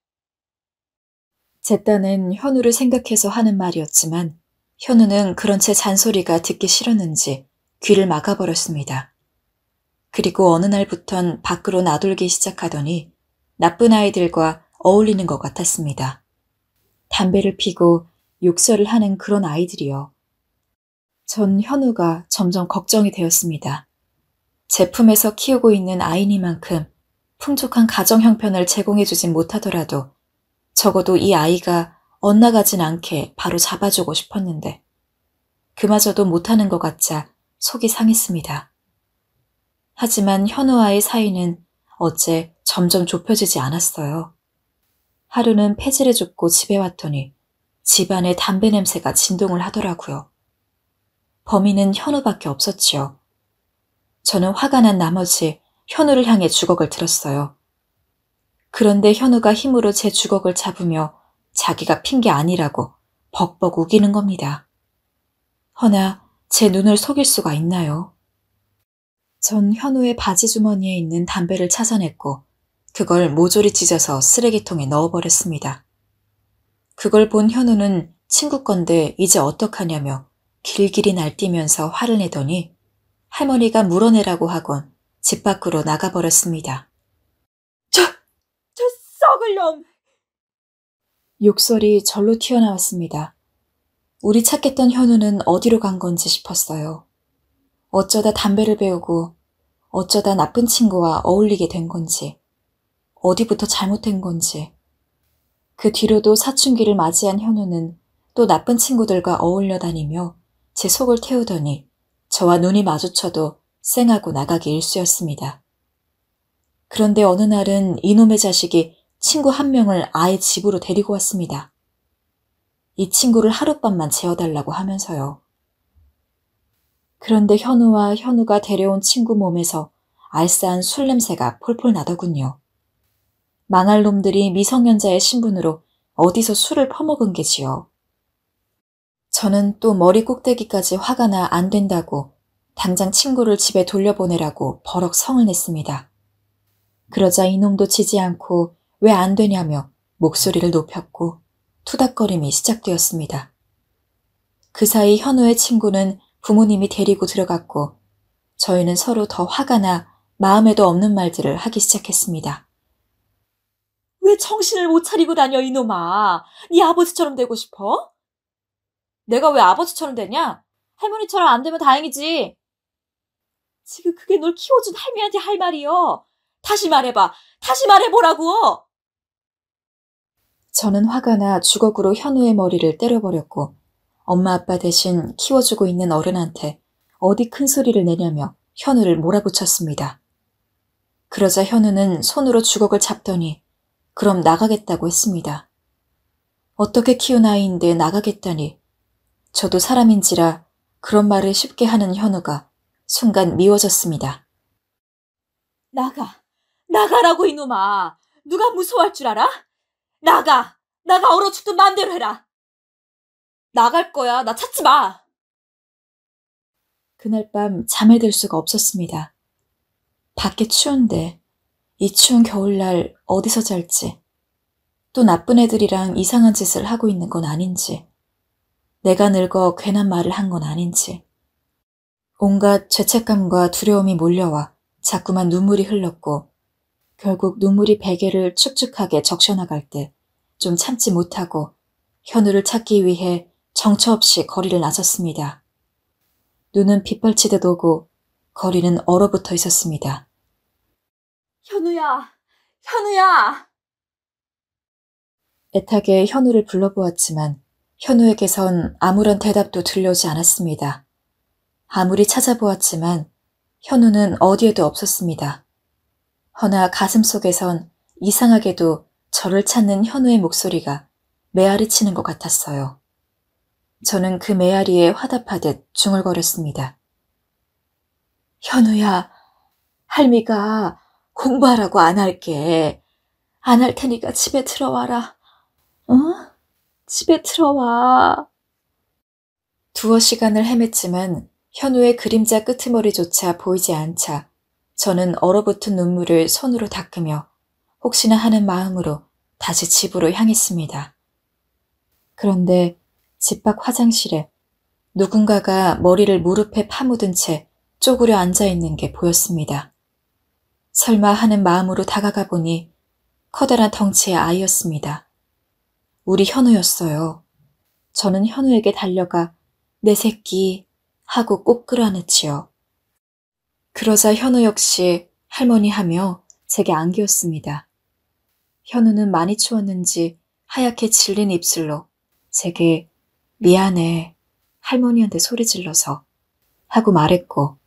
Speaker 3: 제 딴엔 현우를 생각해서 하는 말이었지만 현우는 그런 제 잔소리가 듣기 싫었는지 귀를 막아버렸습니다. 그리고 어느 날부턴 밖으로 나돌기 시작하더니 나쁜 아이들과 어울리는 것 같았습니다. 담배를 피고 욕설을 하는 그런 아이들이요. 전 현우가 점점 걱정이 되었습니다. 제 품에서 키우고 있는 아이니만큼 풍족한 가정 형편을 제공해주진 못하더라도 적어도 이 아이가 엇나가진 않게 바로 잡아주고 싶었는데 그마저도 못하는 것 같자 속이 상했습니다. 하지만 현우와의 사이는 어째 점점 좁혀지지 않았어요. 하루는 폐지를 줍고 집에 왔더니 집안에 담배 냄새가 진동을 하더라고요. 범인은 현우밖에 없었지요. 저는 화가 난 나머지 현우를 향해 주걱을 들었어요. 그런데 현우가 힘으로 제 주걱을 잡으며 자기가 핀 게 아니라고 벅벅 우기는 겁니다. 허나 제 눈을 속일 수가 있나요? 전 현우의 바지 주머니에 있는 담배를 찾아냈고 그걸 모조리 찢어서 쓰레기통에 넣어버렸습니다. 그걸 본 현우는 친구 건데 이제 어떡하냐며 길길이 날뛰면서 화를 내더니 할머니가 물어내라고 하곤 집 밖으로 나가버렸습니다.
Speaker 4: 저 썩을 놈!
Speaker 3: 욕설이 절로 튀어나왔습니다. 우리 찾겠던 현우는 어디로 간 건지 싶었어요. 어쩌다 담배를 배우고 어쩌다 나쁜 친구와 어울리게 된 건지 어디부터 잘못된 건지 그 뒤로도 사춘기를 맞이한 현우는 또 나쁜 친구들과 어울려 다니며 제 속을 태우더니 저와 눈이 마주쳐도 쌩하고 나가기 일쑤였습니다. 그런데 어느 날은 이놈의 자식이 친구 한 명을 아예 집으로 데리고 왔습니다. 이 친구를 하룻밤만 재워달라고 하면서요. 그런데 현우가 데려온 친구 몸에서 알싸한 술 냄새가 폴폴 나더군요. 망할 놈들이 미성년자의 신분으로 어디서 술을 퍼먹은 게지요. 저는 또 머리 꼭대기까지 화가 나 안 된다고 당장 친구를 집에 돌려보내라고 버럭 성을 냈습니다. 그러자 이놈도 지지 않고 왜 안 되냐며 목소리를 높였고 투닥거림이 시작되었습니다. 그 사이 현우의 친구는 부모님이 데리고 들어갔고 저희는 서로 더 화가 나 마음에도 없는 말들을 하기 시작했습니다.
Speaker 4: 왜 정신을 못 차리고 다녀, 이놈아? 네 아버지처럼 되고 싶어? 내가 왜 아버지처럼 되냐? 할머니처럼 안 되면 다행이지. 지금 그게 널 키워준 할미한테 할 말이여. 다시 말해봐. 다시 말해보라고.
Speaker 3: 저는 화가 나 주걱으로 현우의 머리를 때려버렸고 엄마 아빠 대신 키워주고 있는 어른한테 어디 큰 소리를 내냐며 현우를 몰아붙였습니다. 그러자 현우는 손으로 주걱을 잡더니 그럼 나가겠다고 했습니다. 어떻게 키운 아이인데 나가겠다니. 저도 사람인지라 그런 말을 쉽게 하는 현우가 순간 미워졌습니다.
Speaker 4: 나가라고, 이놈아. 누가 무서워할 줄 알아? 나가 얼어 죽든 마음대로 해라. 나갈 거야. 나 찾지 마.
Speaker 3: 그날 밤 잠에 들 수가 없었습니다. 밖에 추운데 이 추운 겨울날 어디서 잘지, 또 나쁜 애들이랑 이상한 짓을 하고 있는 건 아닌지, 내가 늙어 괜한 말을 한 건 아닌지, 온갖 죄책감과 두려움이 몰려와 자꾸만 눈물이 흘렀고 결국 눈물이 베개를 축축하게 적셔나갈 때 좀 참지 못하고 현우를 찾기 위해 정처 없이 거리를 나섰습니다. 눈은 빗발치듯 오고 거리는 얼어붙어 있었습니다.
Speaker 4: 현우야.
Speaker 3: 애타게 현우를 불러보았지만 현우에게선 아무런 대답도 들려오지 않았습니다. 아무리 찾아보았지만 현우는 어디에도 없었습니다. 허나 가슴속에선 이상하게도 저를 찾는 현우의 목소리가 메아리 치는 것 같았어요. 저는 그 메아리에 화답하듯 중얼거렸습니다. 현우야, 할미가 공부하라고 안 할게. 안 할 테니까 집에 들어와라. 어? 집에 들어와. 두어 시간을 헤맸지만 현우의 그림자 끄트머리조차 보이지 않자 저는 얼어붙은 눈물을 손으로 닦으며 혹시나 하는 마음으로 다시 집으로 향했습니다. 그런데 집 밖 화장실에 누군가가 머리를 무릎에 파묻은 채 쪼그려 앉아있는 게 보였습니다. 설마 하는 마음으로 다가가 보니 커다란 덩치의 아이였습니다. 우리 현우였어요. 저는 현우에게 달려가 내 새끼 하고 꼭 끌어안았지요. 그러자 현우 역시 할머니 하며 제게 안기었습니다. 현우는 많이 추웠는지 하얗게 질린 입술로 제게 미안해 할머니한테 소리 질러서 하고 말했고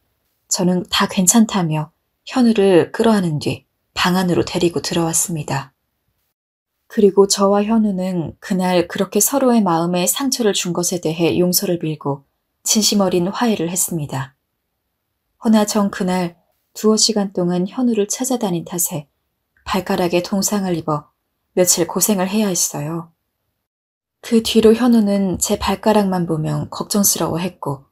Speaker 3: 저는 다 괜찮다며 현우를 끌어안은 뒤 방 안으로 데리고 들어왔습니다. 그리고 저와 현우는 그날 그렇게 서로의 마음에 상처를 준 것에 대해 용서를 빌고 진심 어린 화해를 했습니다. 허나 전 그날 두어 시간 동안 현우를 찾아다닌 탓에 발가락에 동상을 입어 며칠 고생을 해야 했어요. 그 뒤로 현우는 제 발가락만 보면 걱정스러워했고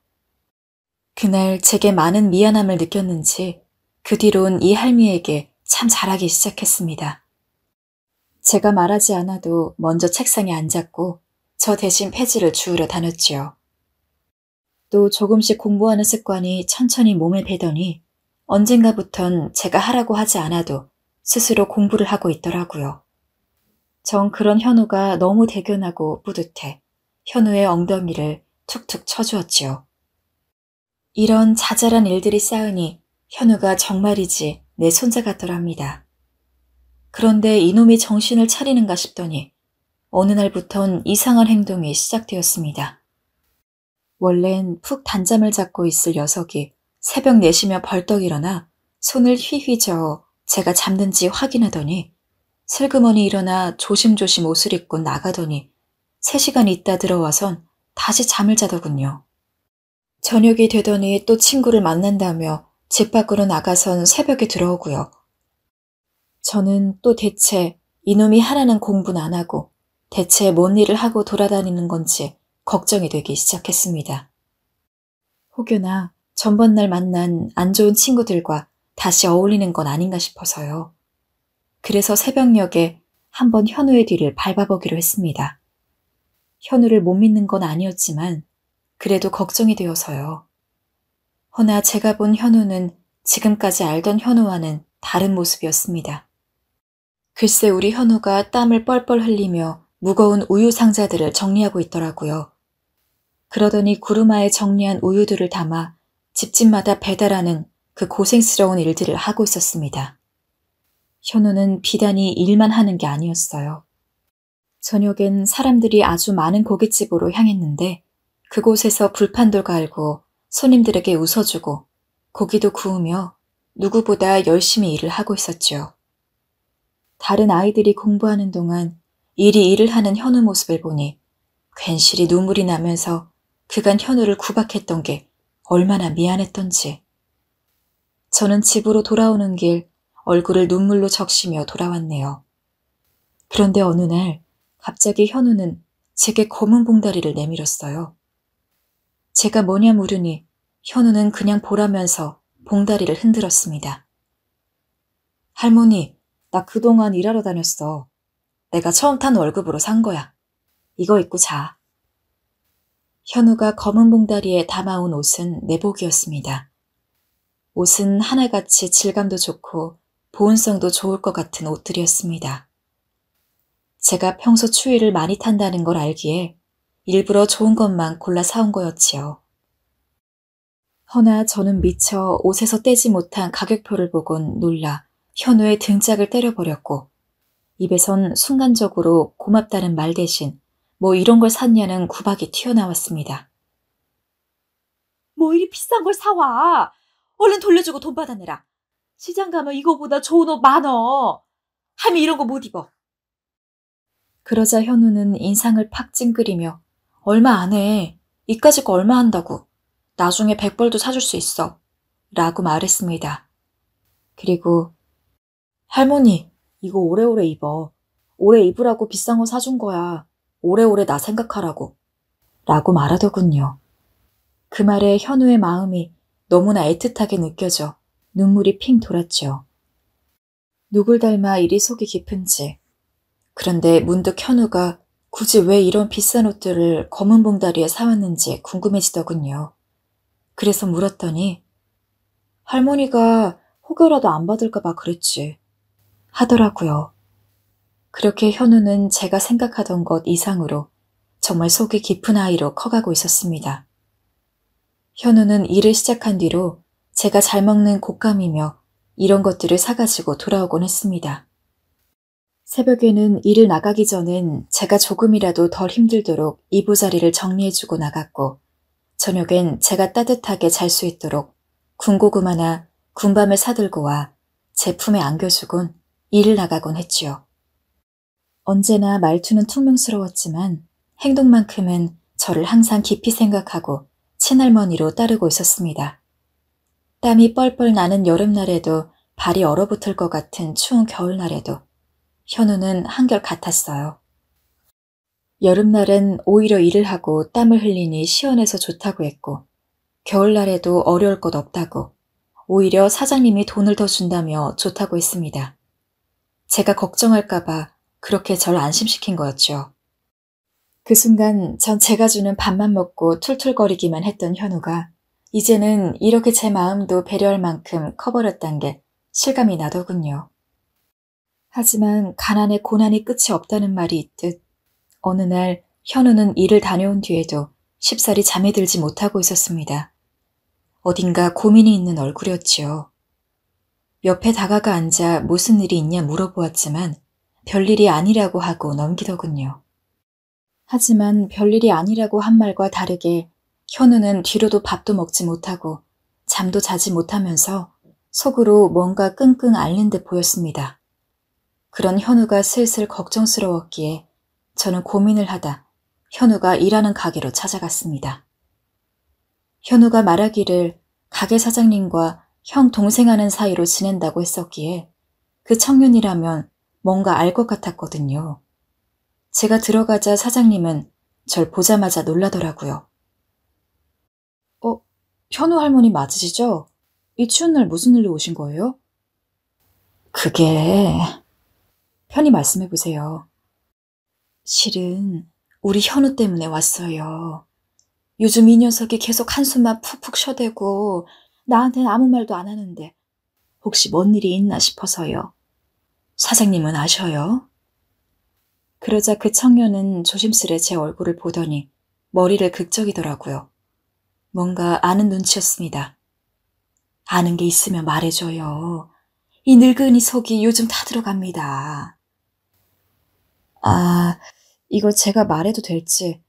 Speaker 3: 그날 제게 많은 미안함을 느꼈는지 그 뒤론 이 할미에게 참 잘하기 시작했습니다. 제가 말하지 않아도 먼저 책상에 앉았고 저 대신 폐지를 주우러 다녔지요. 또 조금씩 공부하는 습관이 천천히 몸에 배더니 언젠가부턴 제가 하라고 하지 않아도 스스로 공부를 하고 있더라고요. 전 그런 현우가 너무 대견하고 뿌듯해 현우의 엉덩이를 툭툭 쳐주었지요. 이런 자잘한 일들이 쌓으니 현우가 정말이지 내 손자 같더랍니다. 그런데 이놈이 정신을 차리는가 싶더니 어느 날부턴 이상한 행동이 시작되었습니다. 원래는 푹 단잠을 잡고 있을 녀석이 새벽 4시면 벌떡 일어나 손을 휘휘 저어 제가 잠든지 확인하더니 슬그머니 일어나 조심조심 옷을 입고 나가더니 3시간 있다 들어와선 다시 잠을 자더군요. 저녁이 되더니 또 친구를 만난다며 집 밖으로 나가선 새벽에 들어오고요. 저는 또 대체 이놈이 하라는 공부는 안 하고 대체 뭔 일을 하고 돌아다니는 건지 걱정이 되기 시작했습니다. 혹여나 전번날 만난 안 좋은 친구들과 다시 어울리는 건 아닌가 싶어서요. 그래서 새벽녘에 한번 현우의 뒤를 밟아보기로 했습니다. 현우를 못 믿는 건 아니었지만 그래도 걱정이 되어서요. 허나 제가 본 현우는 지금까지 알던 현우와는 다른 모습이었습니다. 글쎄 우리 현우가 땀을 뻘뻘 흘리며 무거운 우유 상자들을 정리하고 있더라고요. 그러더니 구루마에 정리한 우유들을 담아 집집마다 배달하는 그 고생스러운 일들을 하고 있었습니다. 현우는 비단히 일만 하는 게 아니었어요. 저녁엔 사람들이 아주 많은 고깃집으로 향했는데 그곳에서 불판도 갈고 손님들에게 웃어주고 고기도 구우며 누구보다 열심히 일을 하고 있었죠. 다른 아이들이 공부하는 동안 이리 일을 하는 현우 모습을 보니 괜시리 눈물이 나면서 그간 현우를 구박했던 게 얼마나 미안했던지. 저는 집으로 돌아오는 길 얼굴을 눈물로 적시며 돌아왔네요. 그런데 어느 날 갑자기 현우는 제게 검은 봉다리를 내밀었어요. 제가 뭐냐 물으니 현우는 그냥 보라면서 봉다리를 흔들었습니다. 할머니, 나 그동안 일하러 다녔어. 내가 처음 탄 월급으로 산 거야. 이거 입고 자. 현우가 검은 봉다리에 담아온 옷은 내복이었습니다. 옷은 하나같이 질감도 좋고 보온성도 좋을 것 같은 옷들이었습니다. 제가 평소 추위를 많이 탄다는 걸 알기에 일부러 좋은 것만 골라 사온 거였지요. 허나 저는 미처 옷에서 떼지 못한 가격표를 보곤 놀라 현우의 등짝을 때려버렸고 입에선 순간적으로 고맙다는 말 대신 뭐 이런 걸 샀냐는 구박이 튀어나왔습니다.
Speaker 4: 뭐 이리 비싼 걸 사와. 얼른 돌려주고 돈 받아내라. 시장 가면 이거보다 좋은 옷 많어. 할미 이런 거 못 입어.
Speaker 3: 그러자 현우는 인상을 팍 찡그리며 얼마 안 해. 이까짓 거 얼마 한다고. 나중에 100벌도 사줄 수 있어. 라고 말했습니다. 그리고 할머니, 이거 오래오래 입어. 오래 입으라고 비싼 거 사준 거야. 오래오래 나 생각하라고. 라고 말하더군요. 그 말에 현우의 마음이 너무나 애틋하게 느껴져 눈물이 핑 돌았죠. 누굴 닮아 이리 속이 깊은지. 그런데 문득 현우가 굳이 왜 이런 비싼 옷들을 검은 봉다리에 사왔는지 궁금해지더군요. 그래서 물었더니 할머니가 혹여라도 안 받을까 봐 그랬지. 하더라고요. 그렇게 현우는 제가 생각하던 것 이상으로 정말 속이 깊은 아이로 커가고 있었습니다. 현우는 일을 시작한 뒤로 제가 잘 먹는 곶감이며 이런 것들을 사가지고 돌아오곤 했습니다. 새벽에는 일을 나가기 전엔 제가 조금이라도 덜 힘들도록 이부자리를 정리해주고 나갔고 저녁엔 제가 따뜻하게 잘 수 있도록 군고구마나 군밤을 사들고 와 제 품에 안겨주곤 일을 나가곤 했지요. 언제나 말투는 퉁명스러웠지만 행동만큼은 저를 항상 깊이 생각하고 친할머니로 따르고 있었습니다. 땀이 뻘뻘 나는 여름날에도 발이 얼어붙을 것 같은 추운 겨울날에도 현우는 한결 같았어요. 여름날은 오히려 일을 하고 땀을 흘리니 시원해서 좋다고 했고 겨울날에도 어려울 것 없다고 오히려 사장님이 돈을 더 준다며 좋다고 했습니다. 제가 걱정할까봐 그렇게 절 안심시킨 거였죠. 그 순간 전 제가 주는 밥만 먹고 툴툴거리기만 했던 현우가 이제는 이렇게 제 마음도 배려할 만큼 커버렸단 게 실감이 나더군요. 하지만 가난에 고난이 끝이 없다는 말이 있듯 어느 날 현우는 일을 다녀온 뒤에도 쉽사리 잠에 들지 못하고 있었습니다. 어딘가 고민이 있는 얼굴이었지요. 옆에 다가가 앉아 무슨 일이 있냐 물어보았지만 별일이 아니라고 하고 넘기더군요. 하지만 별일이 아니라고 한 말과 다르게 현우는 뒤로도 밥도 먹지 못하고 잠도 자지 못하면서 속으로 뭔가 끙끙 앓는 듯 보였습니다. 그런 현우가 슬슬 걱정스러웠기에 저는 고민을 하다 현우가 일하는 가게로 찾아갔습니다. 현우가 말하기를 가게 사장님과 형 동생 하는 사이로 지낸다고 했었기에 그 청년이라면 뭔가 알 것 같았거든요. 제가 들어가자 사장님은 절 보자마자 놀라더라고요. 현우 할머니 맞으시죠? 이 추운 날 무슨 일로 오신 거예요? 그게... 편히 말씀해보세요. 실은 우리 현우 때문에 왔어요. 요즘 이 녀석이 계속 한숨만 푹푹 쉬어대고 나한테는 아무 말도 안 하는데 혹시 뭔 일이 있나 싶어서요. 사장님은 아셔요? 그러자 그 청년은 조심스레 제 얼굴을 보더니 머리를 극적이더라고요. 뭔가 아는 눈치였습니다. 아는 게 있으면 말해줘요. 이 늙은이 속이 요즘 타들어갑니다. 이거 제가 말해도 될지.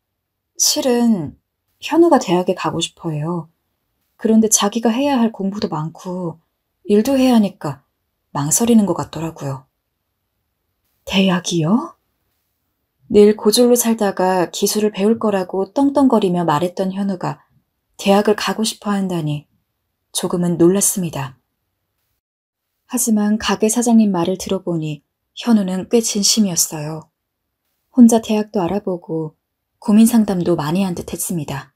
Speaker 3: 실은 현우가 대학에 가고 싶어요. 그런데 자기가 해야 할 공부도 많고 일도 해야 하니까 망설이는 것 같더라고요. 대학이요? 늘 고졸로 살다가 기술을 배울 거라고 떵떵거리며 말했던 현우가 대학을 가고 싶어 한다니 조금은 놀랐습니다. 하지만 가게 사장님 말을 들어보니 현우는 꽤 진심이었어요. 혼자 대학도 알아보고 고민 상담도 많이 한 듯 했습니다.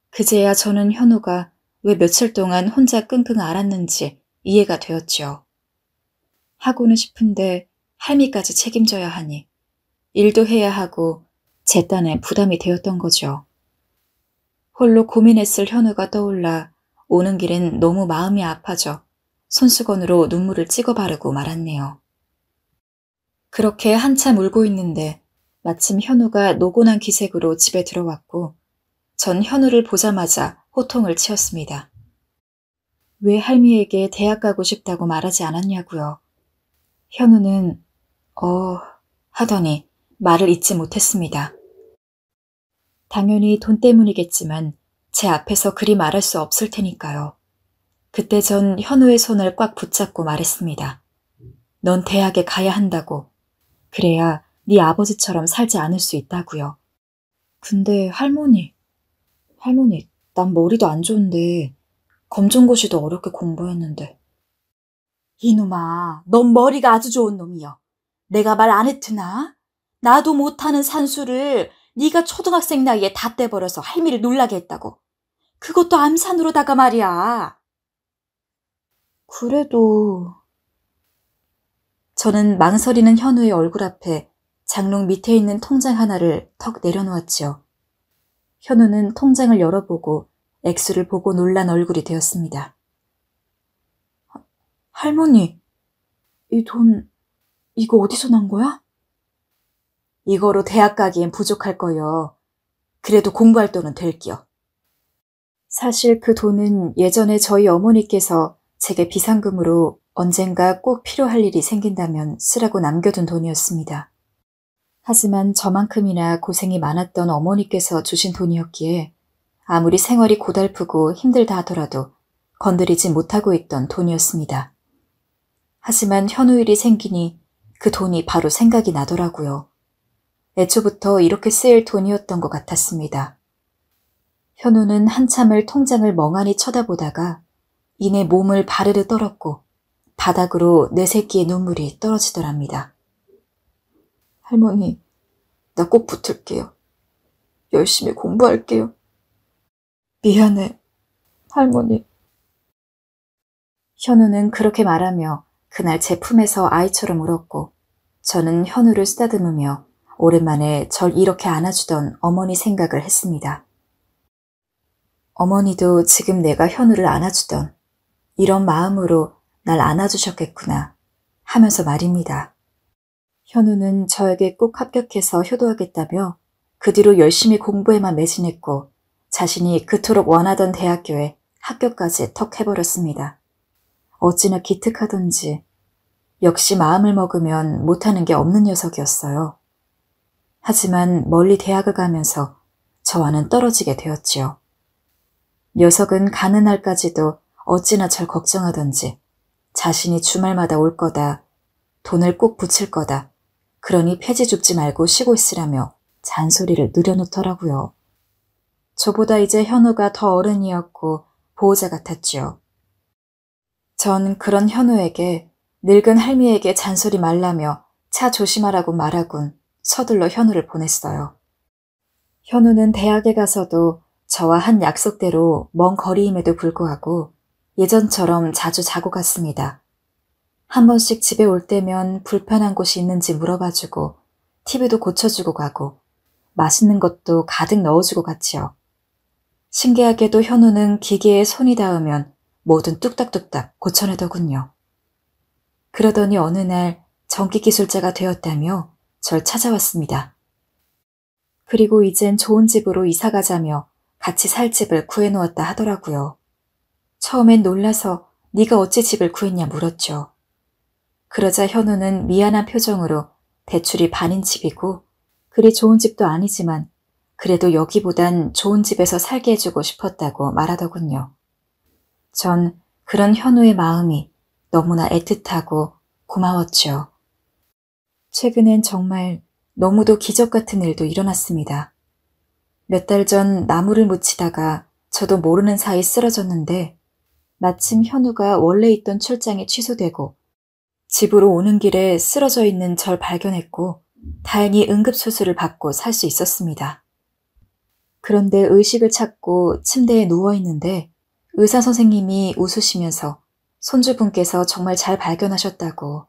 Speaker 3: 그제야 저는 현우가 왜 며칠 동안 혼자 끙끙 앓았는지 이해가 되었죠. 하고는 싶은데 할미까지 책임져야 하니 일도 해야 하고 제 딴에 부담이 되었던 거죠. 홀로 고민했을 현우가 떠올라 오는 길엔 너무 마음이 아파져 손수건으로 눈물을 찍어 바르고 말았네요. 그렇게 한참 울고 있는데 마침 현우가 노곤한 기색으로 집에 들어왔고 전 현우를 보자마자 호통을 치었습니다. 왜 할미에게 대학 가고 싶다고 말하지 않았냐고요. 현우는 하더니 말을 잇지 못했습니다. 당연히 돈 때문이겠지만 제 앞에서 그리 말할 수 없을 테니까요. 그때 전 현우의 손을 꽉 붙잡고 말했습니다. 넌 대학에 가야 한다고. 그래야 네 아버지처럼 살지 않을 수 있다고요. 근데 할머니, 난 머리도 안 좋은데 검정고시도 어렵게 공부했는데.
Speaker 4: 이놈아, 넌 머리가 아주 좋은 놈이여. 내가 말 안 했으나? 나도 못하는 산수를 네가 초등학생 나이에 다 떼버려서 할미를 놀라게 했다고. 그것도 암산으로다가 말이야.
Speaker 3: 그래도... 저는 망설이는 현우의 얼굴 앞에 장롱 밑에 있는 통장 하나를 턱 내려놓았지요. 현우는 통장을 열어보고 액수를 보고 놀란 얼굴이 되었습니다. 할머니, 이 돈, 이거 어디서 난 거야?
Speaker 4: 이거로 대학 가기엔 부족할 거요. 그래도 공부할 돈은 될게요.
Speaker 3: 사실 그 돈은 예전에 저희 어머니께서 제게 비상금으로 언젠가 꼭 필요할 일이 생긴다면 쓰라고 남겨둔 돈이었습니다. 하지만 저만큼이나 고생이 많았던 어머니께서 주신 돈이었기에 아무리 생활이 고달프고 힘들다 하더라도 건드리지 못하고 있던 돈이었습니다. 하지만 현우 일이 생기니 그 돈이 바로 생각이 나더라고요. 애초부터 이렇게 쓰일 돈이었던 것 같았습니다. 현우는 한참을 통장을 멍하니 쳐다보다가 이내 몸을 바르르 떨었고 바닥으로 내 새끼의 눈물이 떨어지더랍니다. 할머니, 나 꼭 붙을게요. 열심히 공부할게요. 미안해, 할머니. 현우는 그렇게 말하며 그날 제 품에서 아이처럼 울었고 저는 현우를 쓰다듬으며 오랜만에 절 이렇게 안아주던 어머니 생각을 했습니다. 어머니도 지금 내가 현우를 안아주던 이런 마음으로 날 안아주셨겠구나 하면서 말입니다. 현우는 저에게 꼭 합격해서 효도하겠다며 그 뒤로 열심히 공부에만 매진했고 자신이 그토록 원하던 대학교에 합격까지 턱 해버렸습니다. 어찌나 기특하던지 역시 마음을 먹으면 못하는 게 없는 녀석이었어요. 하지만 멀리 대학을 가면서 저와는 떨어지게 되었지요. 녀석은 가는 날까지도 어찌나 절 걱정하던지 자신이 주말마다 올 거다, 돈을 꼭 붙일 거다, 그러니 폐지 줍지 말고 쉬고 있으라며 잔소리를 늘여놓더라고요. 저보다 이제 현우가 더 어른이었고 보호자 같았지요. 전 그런 현우에게 늙은 할미에게 잔소리 말라며 차 조심하라고 말하곤 서둘러 현우를 보냈어요. 현우는 대학에 가서도 저와 한 약속대로 먼 거리임에도 불구하고 예전처럼 자주 자고 갔습니다. 한 번씩 집에 올 때면 불편한 곳이 있는지 물어봐주고 TV도 고쳐주고 가고 맛있는 것도 가득 넣어주고 갔지요. 신기하게도 현우는 기계에 손이 닿으면 뭐든 뚝딱뚝딱 고쳐내더군요. 그러더니 어느 날 전기기술자가 되었다며 절 찾아왔습니다. 그리고 이젠 좋은 집으로 이사 가자며 같이 살 집을 구해놓았다 하더라고요. 처음엔 놀라서 네가 어찌 집을 구했냐 물었죠. 그러자 현우는 미안한 표정으로 대출이 반인 집이고 그리 좋은 집도 아니지만 그래도 여기보단 좋은 집에서 살게 해주고 싶었다고 말하더군요. 전 그런 현우의 마음이 너무나 애틋하고 고마웠죠. 최근엔 정말 너무도 기적 같은 일도 일어났습니다. 몇 달 전 나무를 묻히다가 저도 모르는 사이 쓰러졌는데 마침 현우가 원래 있던 출장이 취소되고 집으로 오는 길에 쓰러져 있는 절 발견했고 다행히 응급수술을 받고 살 수 있었습니다. 그런데 의식을 찾고 침대에 누워있는데 의사 선생님이 웃으시면서 손주분께서 정말 잘 발견하셨다고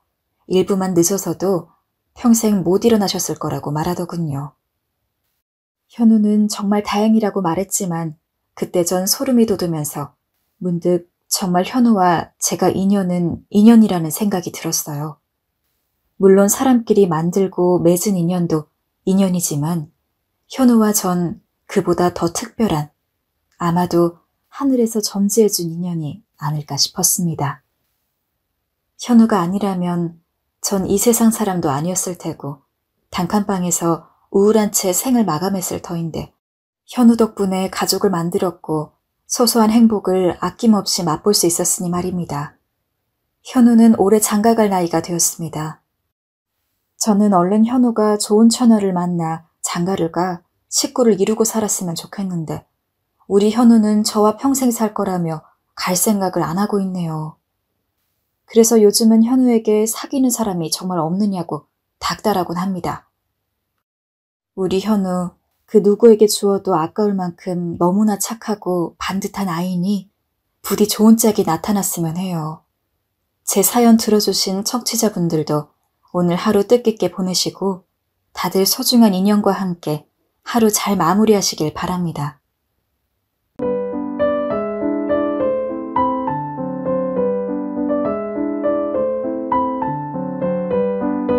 Speaker 3: 일부만 늦어서도 평생 못 일어나셨을 거라고 말하더군요. 현우는 정말 다행이라고 말했지만 그때 전 소름이 돋으면서 문득 정말 현우와 제가 인연은 인연이라는 생각이 들었어요. 물론 사람끼리 만들고 맺은 인연도 인연이지만 현우와 전 그보다 더 특별한 아마도 하늘에서 점지해준 인연이 아닐까 싶었습니다. 현우가 아니라면 전 이 세상 사람도 아니었을 테고 단칸방에서 우울한 채 생을 마감했을 터인데 현우 덕분에 가족을 만들었고 소소한 행복을 아낌없이 맛볼 수 있었으니 말입니다. 현우는 올해 장가갈 나이가 되었습니다. 저는 얼른 현우가 좋은 처녀를 만나 장가를 가 식구를 이루고 살았으면 좋겠는데 우리 현우는 저와 평생 살 거라며 갈 생각을 안 하고 있네요. 그래서 요즘은 현우에게 사귀는 사람이 정말 없느냐고 닥달하곤 합니다. 우리 현우, 그 누구에게 주어도 아까울 만큼 너무나 착하고 반듯한 아이니 부디 좋은 짝이 나타났으면 해요. 제 사연 들어주신 청취자분들도 오늘 하루 뜻깊게 보내시고 다들 소중한 인연과 함께 하루 잘 마무리하시길 바랍니다.